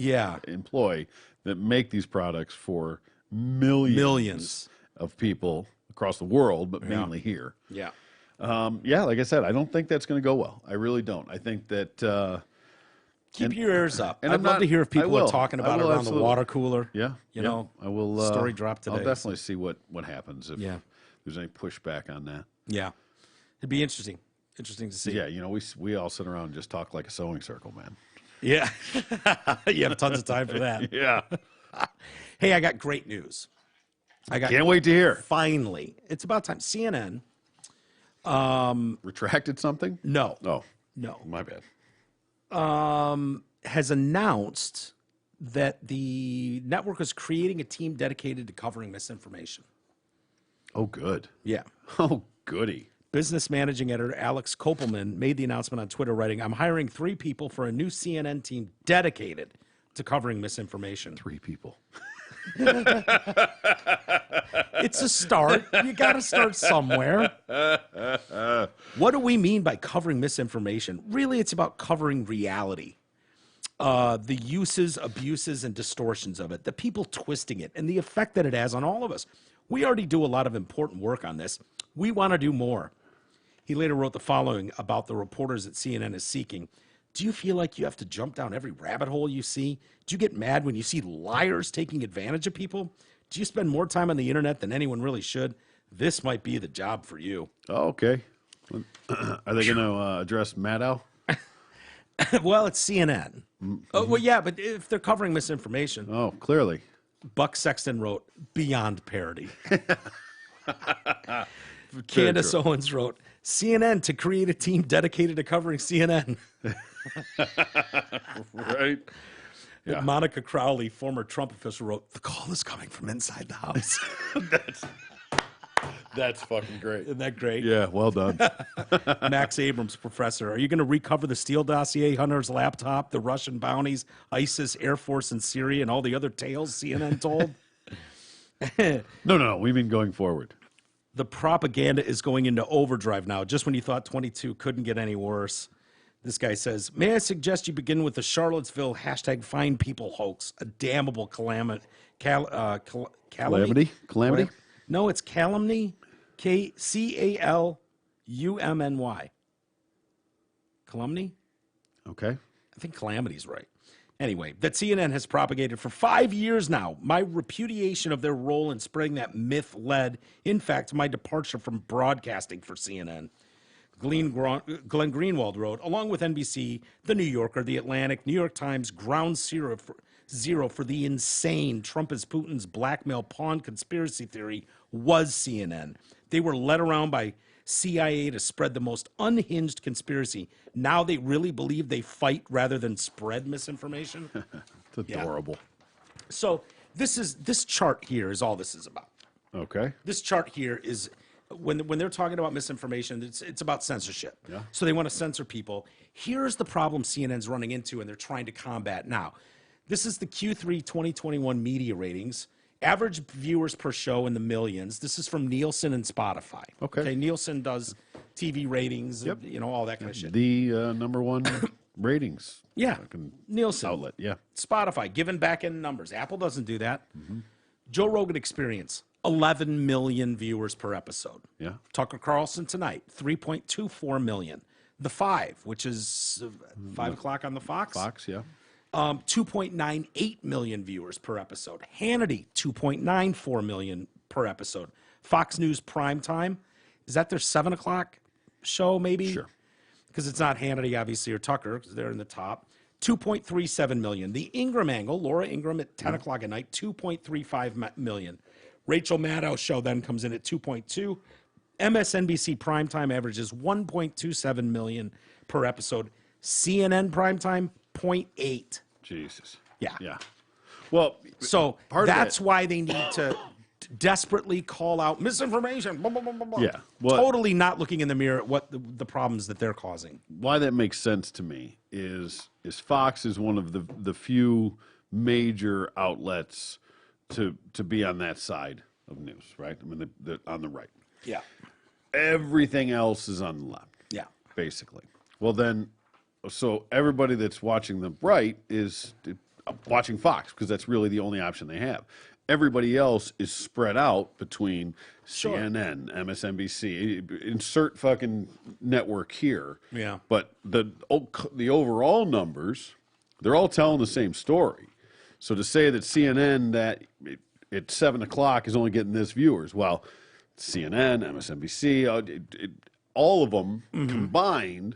B: employ that make these products for millions of people across the world, but mainly here.
A: Yeah.
B: Like I said, I don't think that's going to go well. I really don't. I think that...
A: Keep your ears up. And I'd love to hear if people are talking about it around the water cooler.
B: Yeah.
A: You know,
B: I will.
A: Story drop today.
B: I'll definitely see what happens if there's any pushback on that.
A: Yeah. It'd be interesting. Interesting to see.
B: Yeah. You know, we all sit around and just talk like a sewing circle, man.
A: Yeah. You have tons of time for that.
B: Yeah.
A: Hey, I got great news.
B: Can't wait to hear.
A: Finally. It's about time. CNN.
B: Retracted something?
A: No.
B: Oh.
A: No.
B: My bad.
A: Has announced that the network is creating a team dedicated to covering misinformation.
B: Oh, good.
A: Yeah.
B: Oh, goody.
A: Business managing editor Alex Kopelman made the announcement on Twitter, writing, "I'm hiring 3 people for a new CNN team dedicated to covering misinformation."
B: 3 people.
A: It's a start. You got to start somewhere. What do we mean by covering misinformation? Really, it's about covering reality. The uses, abuses, and distortions of it, the people twisting it, and the effect that it has on all of us. We already do a lot of important work on this. We want to do more. He later wrote the following about the reporters that CNN is seeking. Do you feel like you have to jump down every rabbit hole you see? Do you get mad when you see liars taking advantage of people? Do you spend more time on the internet than anyone really should? This might be the job for you.
B: Oh, okay. Are they going to address Maddow?
A: Well, it's CNN. Oh, well, yeah, but if they're covering misinformation.
B: Oh, clearly.
A: Buck Sexton wrote, beyond parody. Candace Owens wrote, CNN to create a team dedicated to covering CNN.
B: Right. Yeah.
A: Monica Crowley, former Trump official, wrote, the call is coming from inside the house.
B: That's fucking great.
A: Isn't that great?
B: Yeah, well done.
A: Max Abrams, professor, are you going to recover the Steele dossier, Hunter's laptop, the Russian bounties, ISIS, Air Force in Syria, and all the other tales CNN told?
B: No. We mean going forward.
A: The propaganda is going into overdrive now, just when you thought 22 couldn't get any worse. This guy says, may I suggest you begin with the Charlottesville #FindPeople hoax, a damnable calamity?
B: Calamity?
A: No, it's calumny. Calumny. Calumny?
B: Okay.
A: I think calamity's right. Anyway, that CNN has propagated for 5 years now. My repudiation of their role in spreading that myth led, in fact, to my departure from broadcasting for CNN. Glenn Greenwald wrote, along with NBC, The New Yorker, The Atlantic, New York Times, ground zero for the insane Trump is Putin's blackmail pawn conspiracy theory was CNN. They were led around by CIA to spread the most unhinged conspiracy. Now they really believe they fight rather than spread misinformation.
B: It's adorable.
A: Yeah. So this chart here is all this is about.
B: Okay.
A: This chart here is when they're talking about misinformation, it's about censorship.
B: Yeah.
A: So they want to censor people. Here's the problem CNN's running into and they're trying to combat now. This is the Q3 2021 media ratings. Average viewers per show in the millions. This is from Nielsen and Spotify.
B: Okay.
A: Nielsen does TV ratings, and, all that kind of shit.
B: The number one ratings.
A: Nielsen
B: outlet. Yeah.
A: Spotify giving back in numbers. Apple doesn't do that. Mm-hmm. Joe Rogan Experience, 11 million viewers per episode.
B: Yeah.
A: Tucker Carlson Tonight, 3.24 million. The Five, which is 5 o'clock on the Fox.
B: Fox, yeah.
A: 2.98 million viewers per episode. Hannity, 2.94 million per episode. Fox News Primetime, is that their 7 o'clock show maybe?
B: Sure.
A: Because it's not Hannity, obviously, or Tucker, because they're in the top. 2.37 million. The Ingram Angle, Laura Ingram at 10 o'clock at night, 2.35 million. Rachel Maddow's show then comes in at 2.2. MSNBC Primetime averages 1.27 million per episode. CNN Primetime, 0.8.
B: Jesus.
A: Yeah.
B: Yeah. Well,
A: so that's why they need to desperately call out misinformation. Blah, blah, blah, blah, blah.
B: Yeah. Well,
A: totally not looking in the mirror at what the problems that they're causing.
B: Why that makes sense to me is Fox is one of the few major outlets to be on that side of news, right? I mean, on the right.
A: Yeah.
B: Everything else is on the left.
A: Yeah.
B: Basically. Well, then, so everybody that's watching the right is watching Fox because that's really the only option they have. Everybody else is spread out between CNN, MSNBC, insert fucking network here.
A: Yeah.
B: But the overall numbers, they're all telling the same story. So to say that CNN that at 7 o'clock is only getting this viewers, well, CNN, MSNBC, all of them combined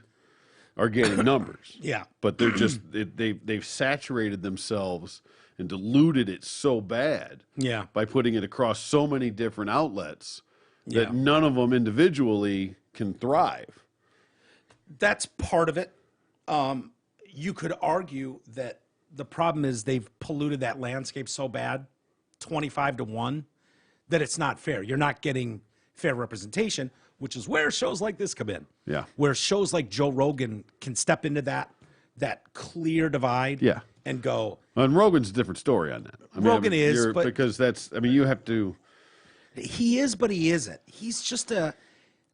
B: are getting numbers.
A: Yeah.
B: But they're just they've saturated themselves and diluted it so bad by putting it across so many different outlets that none of them individually can thrive.
A: That's part of it. You could argue that the problem is they've polluted that landscape so bad, 25-1, that it's not fair. You're not getting fair representation, which is where shows like this come in.
B: Yeah.
A: Where shows like Joe Rogan can step into that clear divide and go.
B: And Rogan's a different story on that.
A: Rogan is, but
B: because that's, you have to.
A: He is, but he isn't. He's just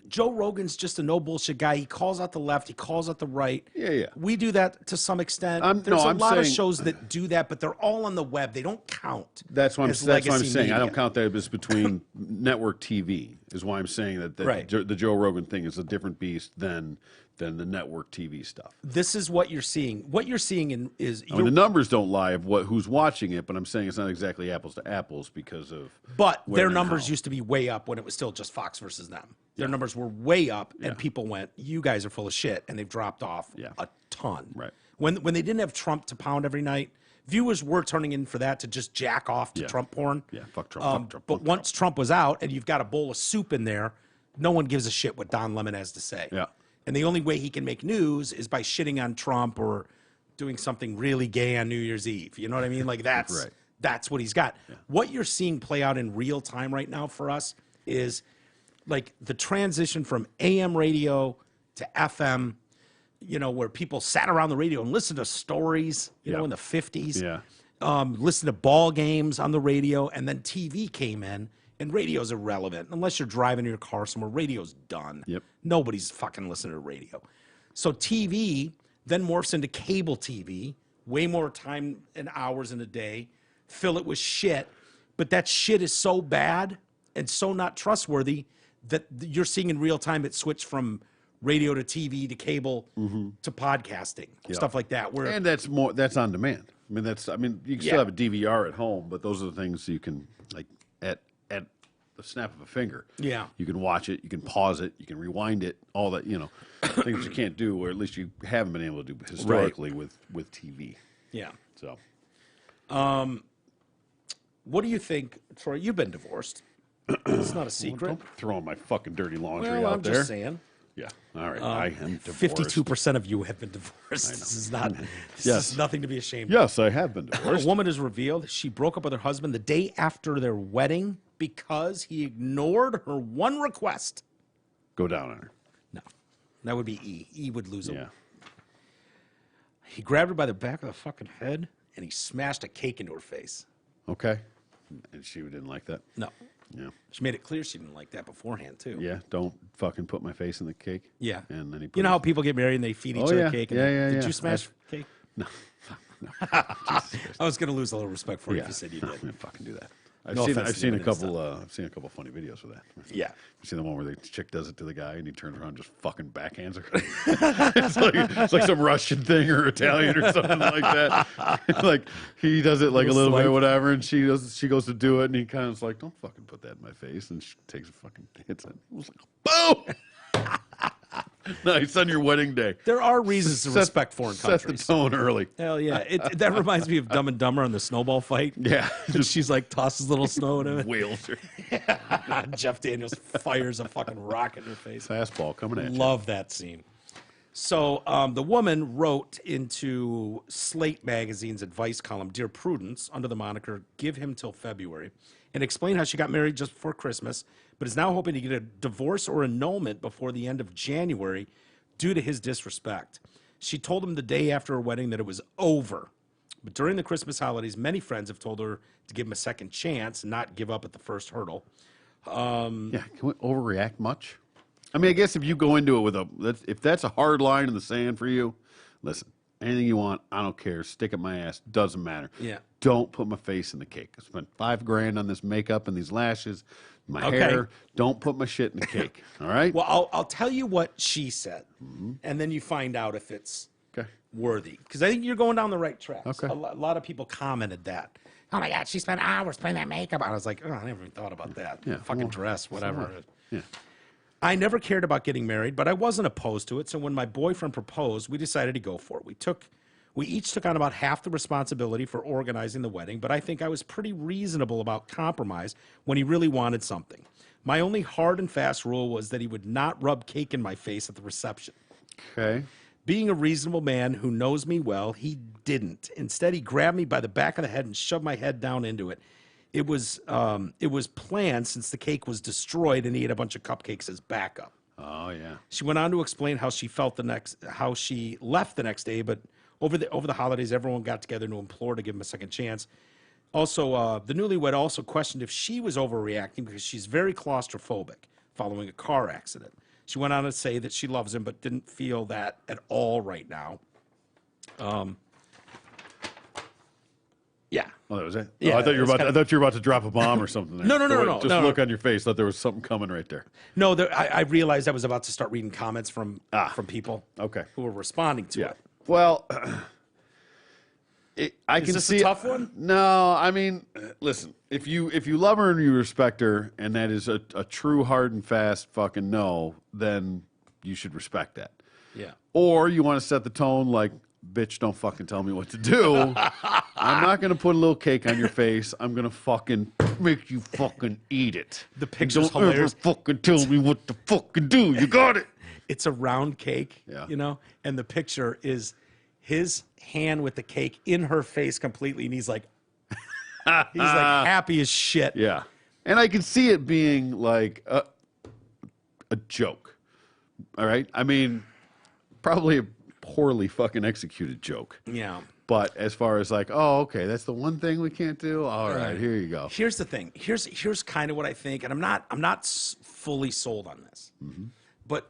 A: Joe Rogan's just a no bullshit guy. He calls out the left. He calls out the right.
B: Yeah.
A: We do that to some extent. There's a lot of shows that do that, but they're all on the web. They don't count.
B: That's what I'm saying.
A: Media.
B: I don't count that as between network TV. Is why I'm saying that the Joe Rogan thing is a different beast than the network TV stuff.
A: This is what you're seeing. What you're seeing is
B: the numbers don't lie of who's watching it, but I'm saying it's not exactly apples to apples because of.
A: But their numbers used to be way up when it was still just Fox versus them. Their numbers were way up, and people went, "You guys are full of shit," and they've dropped off a ton.
B: Right.
A: When they didn't have Trump to pound every night, viewers were turning in for that to just jack off to Trump porn.
B: Yeah, fuck Trump.
A: But once Trump was out, and you've got a bowl of soup in there, no one gives a shit what Don Lemon has to say.
B: Yeah.
A: And the only way he can make news is by shitting on Trump or doing something really gay on New Year's Eve. You know what I mean? Like that's what he's got. Yeah. What you're seeing play out in real time right now for us is like the transition from AM radio to FM, where people sat around the radio and listened to stories, you know, in the 50s.
B: Yeah.
A: Listen to ball games on the radio, and then TV came in. And radio's irrelevant. Unless you're driving in your car somewhere, radio's done.
B: Yep.
A: Nobody's fucking listening to radio. So TV then morphs into cable TV, way more time and hours in a day, fill it with shit. But that shit is so bad and so not trustworthy that you're seeing in real time it switched from radio to TV to cable to podcasting, stuff like that.
B: And that's on demand. You can still have a DVR at home, but those are the things you can, like, at the snap of a finger.
A: Yeah.
B: You can watch it, you can pause it, you can rewind it, all that, things you can't do, or at least you haven't been able to do historically with TV.
A: Yeah.
B: So.
A: What do you think, Troy? You've been divorced. It's not a secret.
B: Don't throw my fucking dirty laundry
A: well,
B: out
A: I'm
B: there.
A: just saying.
B: Yeah. All right. I am divorced.
A: 52% of you have been divorced. This is not. This is nothing to be ashamed of.
B: Yes, I have been divorced.
A: A woman has revealed she broke up with her husband the day after their wedding because he ignored her one request.
B: Go down on her.
A: No, that would be E. E would lose
B: Yeah.
A: He grabbed her by the back of the fucking head and he smashed a cake into her face.
B: Okay. And she didn't like that?
A: No.
B: Yeah.
A: She made it clear she didn't like that beforehand, too.
B: Yeah, don't fucking put my face in the cake.
A: Yeah.
B: And then
A: you know how people get married and they feed each other cake? And Did you smash cake?
B: No.
A: I was going to lose a little respect for you if you said you did.
B: I'm gonna fucking do that. I've seen a couple funny videos of that.
A: Yeah.
B: You seen the one where the chick does it to the guy and he turns around and just fucking backhands her? it's like some Russian thing or Italian or something like that. Like he does it like a little bit or whatever, and she goes to do it, and he kind of is like, "Don't fucking put that in my face," and she takes a fucking hits it. It was like, boom. Nice on your wedding day.
A: There are reasons to respect foreign countries.
B: Set the tone early.
A: Hell yeah. That reminds me of Dumb and Dumber on the snowball fight.
B: Yeah.
A: She's like tosses little snow at him.
B: Wheels her.
A: Jeff Daniels fires a fucking rocket in her face.
B: Fastball coming at you.
A: Love that scene. So the woman wrote into Slate Magazine's advice column, Dear Prudence, under the moniker, Give Him Till February, and explained how she got married just before Christmas, but is now hoping to get a divorce or annulment before the end of January due to his disrespect. She told him the day after her wedding that it was over. But during the Christmas holidays, many friends have told her to give him a second chance and not give up at the first hurdle.
B: Yeah, can we overreact much? I mean, I guess if you go into it with if that's a hard line in the sand for you, listen, anything you want, I don't care. Stick it my ass. Doesn't matter.
A: Yeah.
B: Don't put my face in the cake. I spent $5,000 on this makeup and these lashes, my hair. Don't put my shit in the cake. All right.
A: Well, I'll tell you what she said, and then you find out if it's worthy. Because I think you're going down the right track.
B: Okay.
A: A lot of people commented that. Oh my God, she spent hours putting that makeup on. I was like, oh, I never even thought about that.
B: Yeah.
A: Fucking dress, whatever.
B: Yeah.
A: I never cared about getting married, but I wasn't opposed to it. So when my boyfriend proposed, we decided to go for it. We each took on about half the responsibility for organizing the wedding, but I think I was pretty reasonable about compromise when he really wanted something. My only hard and fast rule was that he would not rub cake in my face at the reception.
B: Okay.
A: Being a reasonable man who knows me well, he didn't. Instead, he grabbed me by the back of the head and shoved my head down into it. It was planned since the cake was destroyed, and he ate a bunch of cupcakes as backup.
B: Oh yeah.
A: She went on to explain how she left the next day, but over the holidays, everyone got together to implore to give him a second chance. Also, the newlywed also questioned if she was overreacting because she's very claustrophobic following a car accident. She went on to say that she loves him, but didn't feel that at all right now. Yeah.
B: Oh, that was it.
A: Yeah,
B: I thought you were about to drop a bomb or something. There.
A: No.
B: Just look on your face. Thought there was something coming right there.
A: No, I realized I was about to start reading comments from people.
B: Okay.
A: Who were responding to it.
B: Well, I
A: Is
B: can
A: this
B: see
A: a tough one?
B: No, I mean, listen. If you love her and you respect her, and that is a true hard and fast fucking no, then you should respect that.
A: Yeah.
B: Or you want to set the tone like, bitch, don't fucking tell me what to do. I'm not going to put a little cake on your face. I'm going to fucking make you fucking eat it.
A: The picture's
B: don't
A: hilarious.
B: ever fucking tell me what to fucking do. You got it.
A: It's a round cake,
B: Yeah.
A: and the picture is his hand with the cake in her face completely, and he's like happy as shit.
B: Yeah. And I can see it being like a joke. All right? I mean, probably a poorly fucking executed joke.
A: Yeah.
B: But as far as like, oh, okay, that's the one thing we can't do. All right, here you go.
A: Here's the thing. Here's kind of what I think, and I'm not fully sold on this. But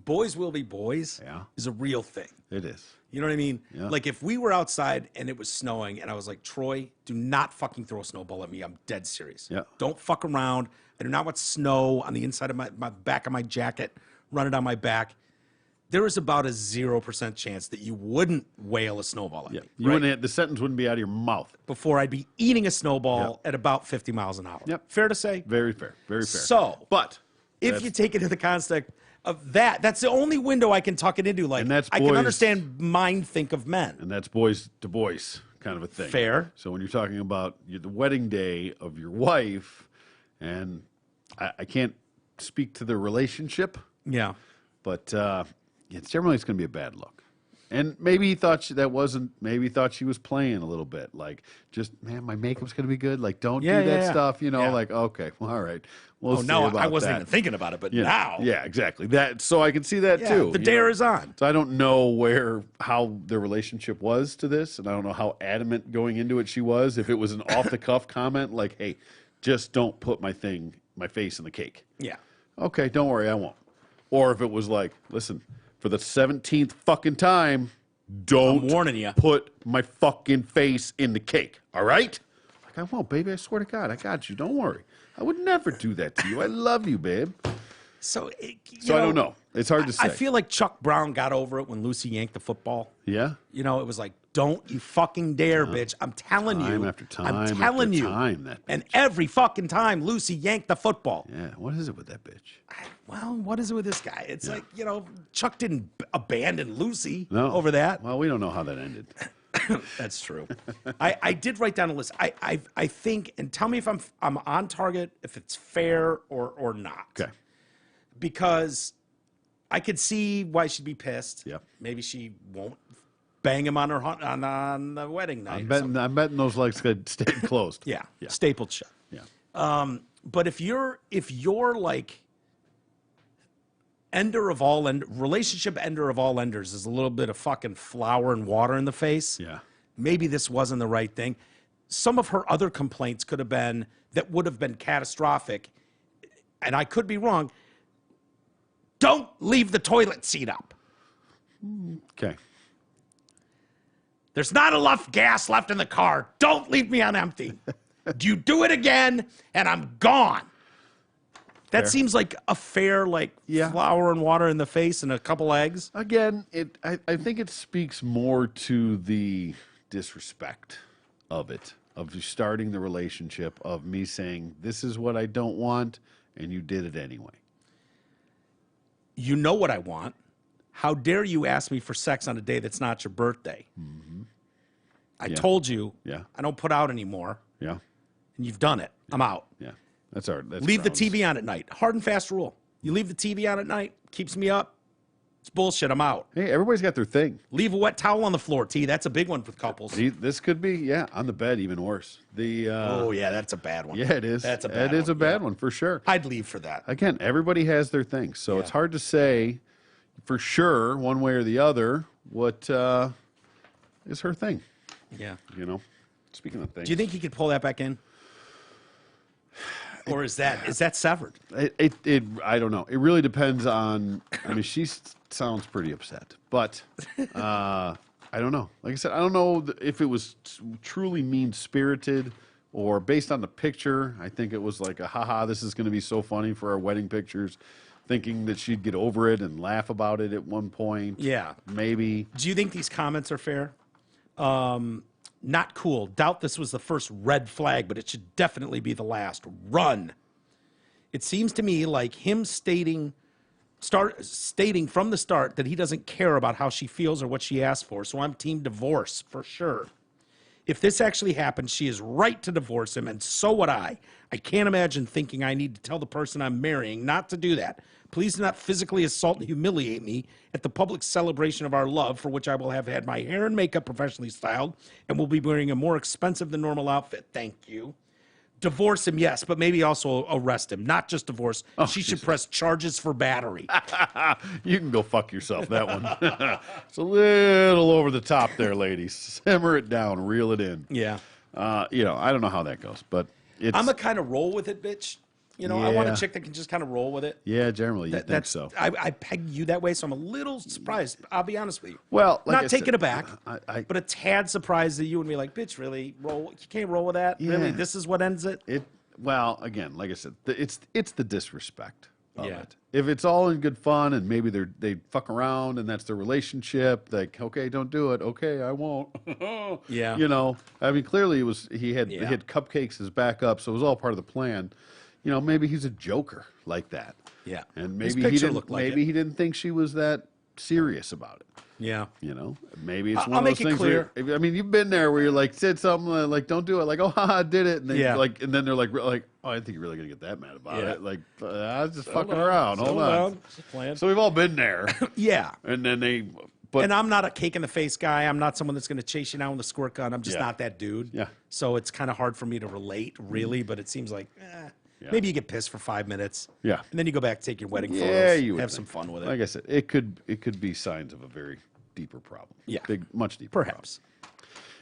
A: boys will be boys is a real thing.
B: It is.
A: You know what I mean?
B: Yeah.
A: Like if we were outside and it was snowing and I was like, Troy, do not fucking throw a snowball at me. I'm dead serious.
B: Yeah.
A: Don't fuck around. I do not want snow on the inside of my back of my jacket, running down my back. There is about a 0% chance that you wouldn't wail a snowball at me.
B: You wouldn't. The sentence wouldn't be out of your mouth.
A: Before I'd be eating a snowball at about 50 miles an hour.
B: Yep.
A: Fair to say?
B: Very fair. Very fair.
A: So,
B: but
A: if you take it to the context of that's the only window I can tuck it into. Like,
B: And that's
A: I can
B: boys-
A: understand mind think of men.
B: and that's boys to boys kind of a thing.
A: Fair.
B: So when you're talking about the wedding day of your wife, and I can't speak to the relationship,
A: Yeah.
B: but it's generally it's going to be a bad look. And maybe he thought maybe he thought she was playing a little bit. Like, just, man, my makeup's going to be good. Like, don't do that stuff,
A: Yeah.
B: like, okay, well, all right. We'll see
A: No,
B: about
A: I wasn't
B: that.
A: even thinking about it, but
B: Yeah.
A: now.
B: Yeah, exactly. So I can see that too.
A: The
B: you
A: dare
B: know.
A: is on.
B: So I don't know how their relationship was to this, and I don't know how adamant going into it she was. If it was an off the cuff comment like, "Hey, just don't put my face in the cake."
A: Yeah.
B: Okay, don't worry, I won't. Or if it was like, "Listen, for the 17th fucking time, don't
A: I'm warning ya.
B: put my fucking face in the cake." All right? Like, I won't, baby. I swear to God, I got you. Don't worry. I would never do that to you. I love you, babe.
A: So,
B: I don't know. It's hard to say.
A: I feel like Chuck Brown got over it when Lucy yanked the football.
B: Yeah?
A: It was like, don't you fucking dare, bitch. I'm telling you.
B: Time after time
A: I'm telling
B: after
A: you.
B: time, that bitch.
A: And every fucking time Lucy yanked the football.
B: Yeah, what is it with that bitch?
A: Well, what is it with this guy? It's like, Chuck didn't abandon Lucy
B: No.
A: over that.
B: Well, we don't know how that ended.
A: That's true. I did write down a list. I think, and tell me if I'm on target, if it's fair or not.
B: Okay.
A: Because I could see why she'd be pissed.
B: Yep.
A: Maybe she won't bang him on on the wedding night.
B: I'm betting those legs could stay closed.
A: Yeah. Stapled shut.
B: Yeah.
A: But if you're like relationship ender of all enders is a little bit of fucking flour and water in the face.
B: Yeah.
A: Maybe this wasn't the right thing. Some of her other complaints would have been catastrophic, and I could be wrong. Don't leave the toilet seat up.
B: Okay.
A: There's not enough gas left in the car. Don't leave me on empty. You do it again, and I'm gone. That seems like a fair, flour and water in the face and a couple eggs.
B: Again, I think it speaks more to the disrespect of it, of you starting the relationship, of me saying, this is what I don't want, and you did it anyway.
A: You know what I want. How dare you ask me for sex on a day that's not your birthday?
B: Mm-hmm.
A: I told you
B: I
A: don't put out anymore.
B: Yeah.
A: And you've done it. I'm out.
B: Yeah. That's our.
A: Leave the TV on at night. Hard and fast rule. You leave the TV on at night, keeps me up. It's bullshit. I'm out.
B: Hey, everybody's got their thing.
A: Leave a wet towel on the floor, T. That's a big one for couples.
B: See, this could be, on the bed, even worse.
A: Oh, yeah, that's a bad one.
B: Yeah, it is.
A: That's a bad one.
B: It is a bad one, for sure.
A: I'd leave for that.
B: Again, everybody has their thing, so it's hard to say for sure, one way or the other, what is her thing.
A: Yeah.
B: Speaking of things.
A: Do you think he could pull that back in? Or is that severed?
B: I don't know. It really depends on. I mean, she sounds pretty upset, but I don't know. Like I said, I don't know if it was truly mean spirited or based on the picture. I think it was like a haha. This is going to be so funny for our wedding pictures. Thinking that she'd get over it and laugh about it at one point.
A: Yeah,
B: maybe.
A: Do you think these comments are fair? Not cool. Doubt this was the first red flag, but it should definitely be the last. Run. It seems to me like him stating from the start that he doesn't care about how she feels or what she asked for. So I'm team divorce for sure. If this actually happened, she is right to divorce him, and so would I. I can't imagine thinking I need to tell the person I'm marrying not to do that. Please do not physically assault and humiliate me at the public celebration of our love, for which I will have had my hair and makeup professionally styled and will be wearing a more expensive than normal outfit. Thank you. Divorce him, yes, but maybe also arrest him. Not just divorce. She should press charges for battery.
B: You can go fuck yourself, that one. It's a little over the top there, ladies. Simmer it down, reel it in.
A: Yeah.
B: I don't know how that goes, but it's...
A: I'm a kind of roll with it, bitch. I want a chick that can just kind of roll with it.
B: Yeah, generally, you think so.
A: I peg you that way, so I'm a little surprised. I'll be honest with you.
B: Well,
A: not taken aback, but a tad surprised that you would be like, bitch, really? You can't roll with that?
B: Yeah.
A: Really? This is what ends it?
B: Well, again, like I said, it's the disrespect of it. If it's all in good fun and maybe they fuck around and that's their relationship, like, okay, don't do it. Okay, I won't.
A: Yeah.
B: I mean, clearly he had cupcakes as backup, so it was all part of the plan. Maybe he's a joker like that.
A: Yeah.
B: And maybe he didn't think she was that serious about it.
A: Yeah.
B: Maybe it's one of those things where, I mean, you've been there where you're like, said something like, don't do it. Like, oh, haha, I did it. And then and then they're like, oh, I think you're really going to get that mad about it. Like, I was just fucking around. Hold on. So we've all been there.
A: Yeah.
B: And then
A: and I'm not a cake in the face guy. I'm not someone that's going to chase you down with a squirt gun. I'm just not that dude.
B: Yeah.
A: So it's kind of hard for me to relate, really, but it seems like, maybe you get pissed for 5 minutes.
B: Yeah.
A: And then you go back to take your wedding photos. You have some fun with it.
B: Like I said, it could be signs of a very deeper problem.
A: Yeah.
B: Much deeper.
A: Perhaps.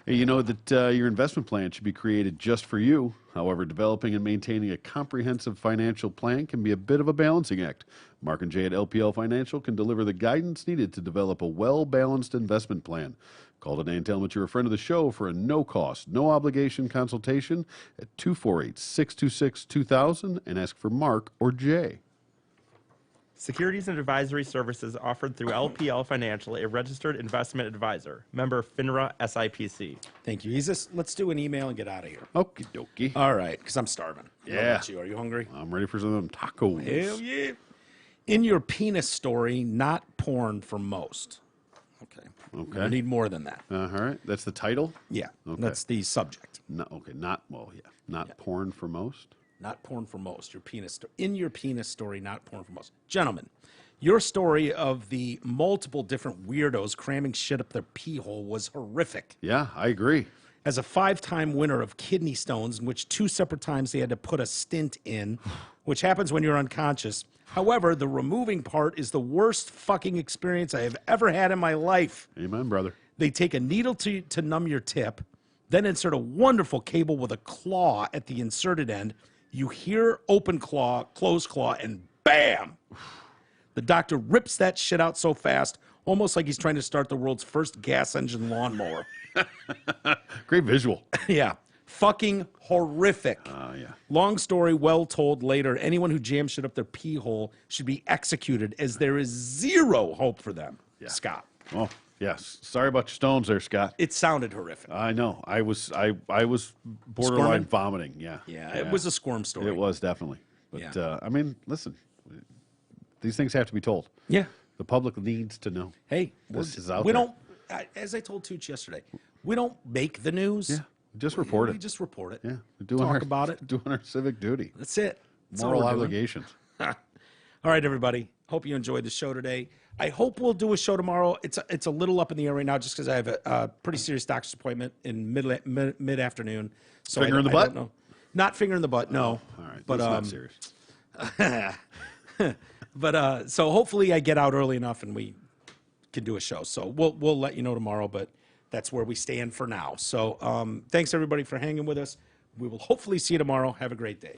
B: Hey, you know that your investment plan should be created just for you. However, developing and maintaining a comprehensive financial plan can be a bit of a balancing act. Mark and Jay at LPL Financial can deliver the guidance needed to develop a well-balanced investment plan. Call today and tell them that you're a friend of the show for a no-cost, no-obligation consultation at 248-626-2000 and ask for Mark or Jay.
C: Securities and advisory services offered through LPL Financial, a registered investment advisor. Member FINRA SIPC.
A: Thank you. Let's do an email and get out of here.
B: Okie dokie.
A: All right, because I'm starving.
B: Yeah.
A: How about you? Are you hungry?
B: I'm ready for some of them tacos.
A: Hell yeah. In your penis story, not porn for most. Okay. I need more than that.
B: All right. That's the title?
A: Yeah.
B: Okay.
A: That's the subject.
B: Not porn for most?
A: Not porn for most. In your penis story, not porn for most. Gentlemen, your story of the multiple different weirdos cramming shit up their pee hole was horrific.
B: Yeah, I agree.
A: As a 5-time winner of kidney stones, in which 2 separate times they had to put a stint in, which happens when you're unconscious. However, the removing part is the worst fucking experience I have ever had in my life.
B: Amen, brother.
A: They take a needle to numb your tip, then insert a wonderful cable with a claw at the inserted end. You hear open claw, closed claw, and bam! The doctor rips that shit out so fast, almost like he's trying to start the world's first gas engine lawnmower.
B: Great visual.
A: Yeah. Fucking horrific.
B: Yeah.
A: Long story, well told later. Anyone who jams shit up their pee hole should be executed, as there is zero hope for them. Yeah. Scott.
B: Well, yes. Sorry about your stones there, Scott.
A: It sounded horrific.
B: I know. I was borderline
A: Squirming?
B: vomiting. Yeah.
A: Yeah, it was a squirm story.
B: It was definitely. But
A: Yeah.
B: I mean, listen, these things have to be told.
A: Yeah.
B: The public needs to know.
A: Hey,
B: this is out
A: we
B: there.
A: don't, as I told Tooch yesterday, we don't make the news.
B: Yeah. Just report
A: We
B: it.
A: just report it.
B: Yeah.
A: Talk about it.
B: Doing our civic duty.
A: That's it. That's all
B: Moral
A: we're doing.
B: obligations.
A: All right, everybody. Hope you enjoyed the show today. I hope we'll do a show tomorrow. It's a little up in the air right now, just because I have a pretty serious doctor's appointment in mid afternoon. So
B: Finger in the
A: I
B: butt?
A: don't know. Not finger in the butt. No.
B: All right.
A: But
B: That's not serious.
A: but so hopefully I get out early enough and we can do a show. So we'll let you know tomorrow. But that's where we stand for now. So thanks everybody for hanging with us. We will hopefully see you tomorrow. Have a great day.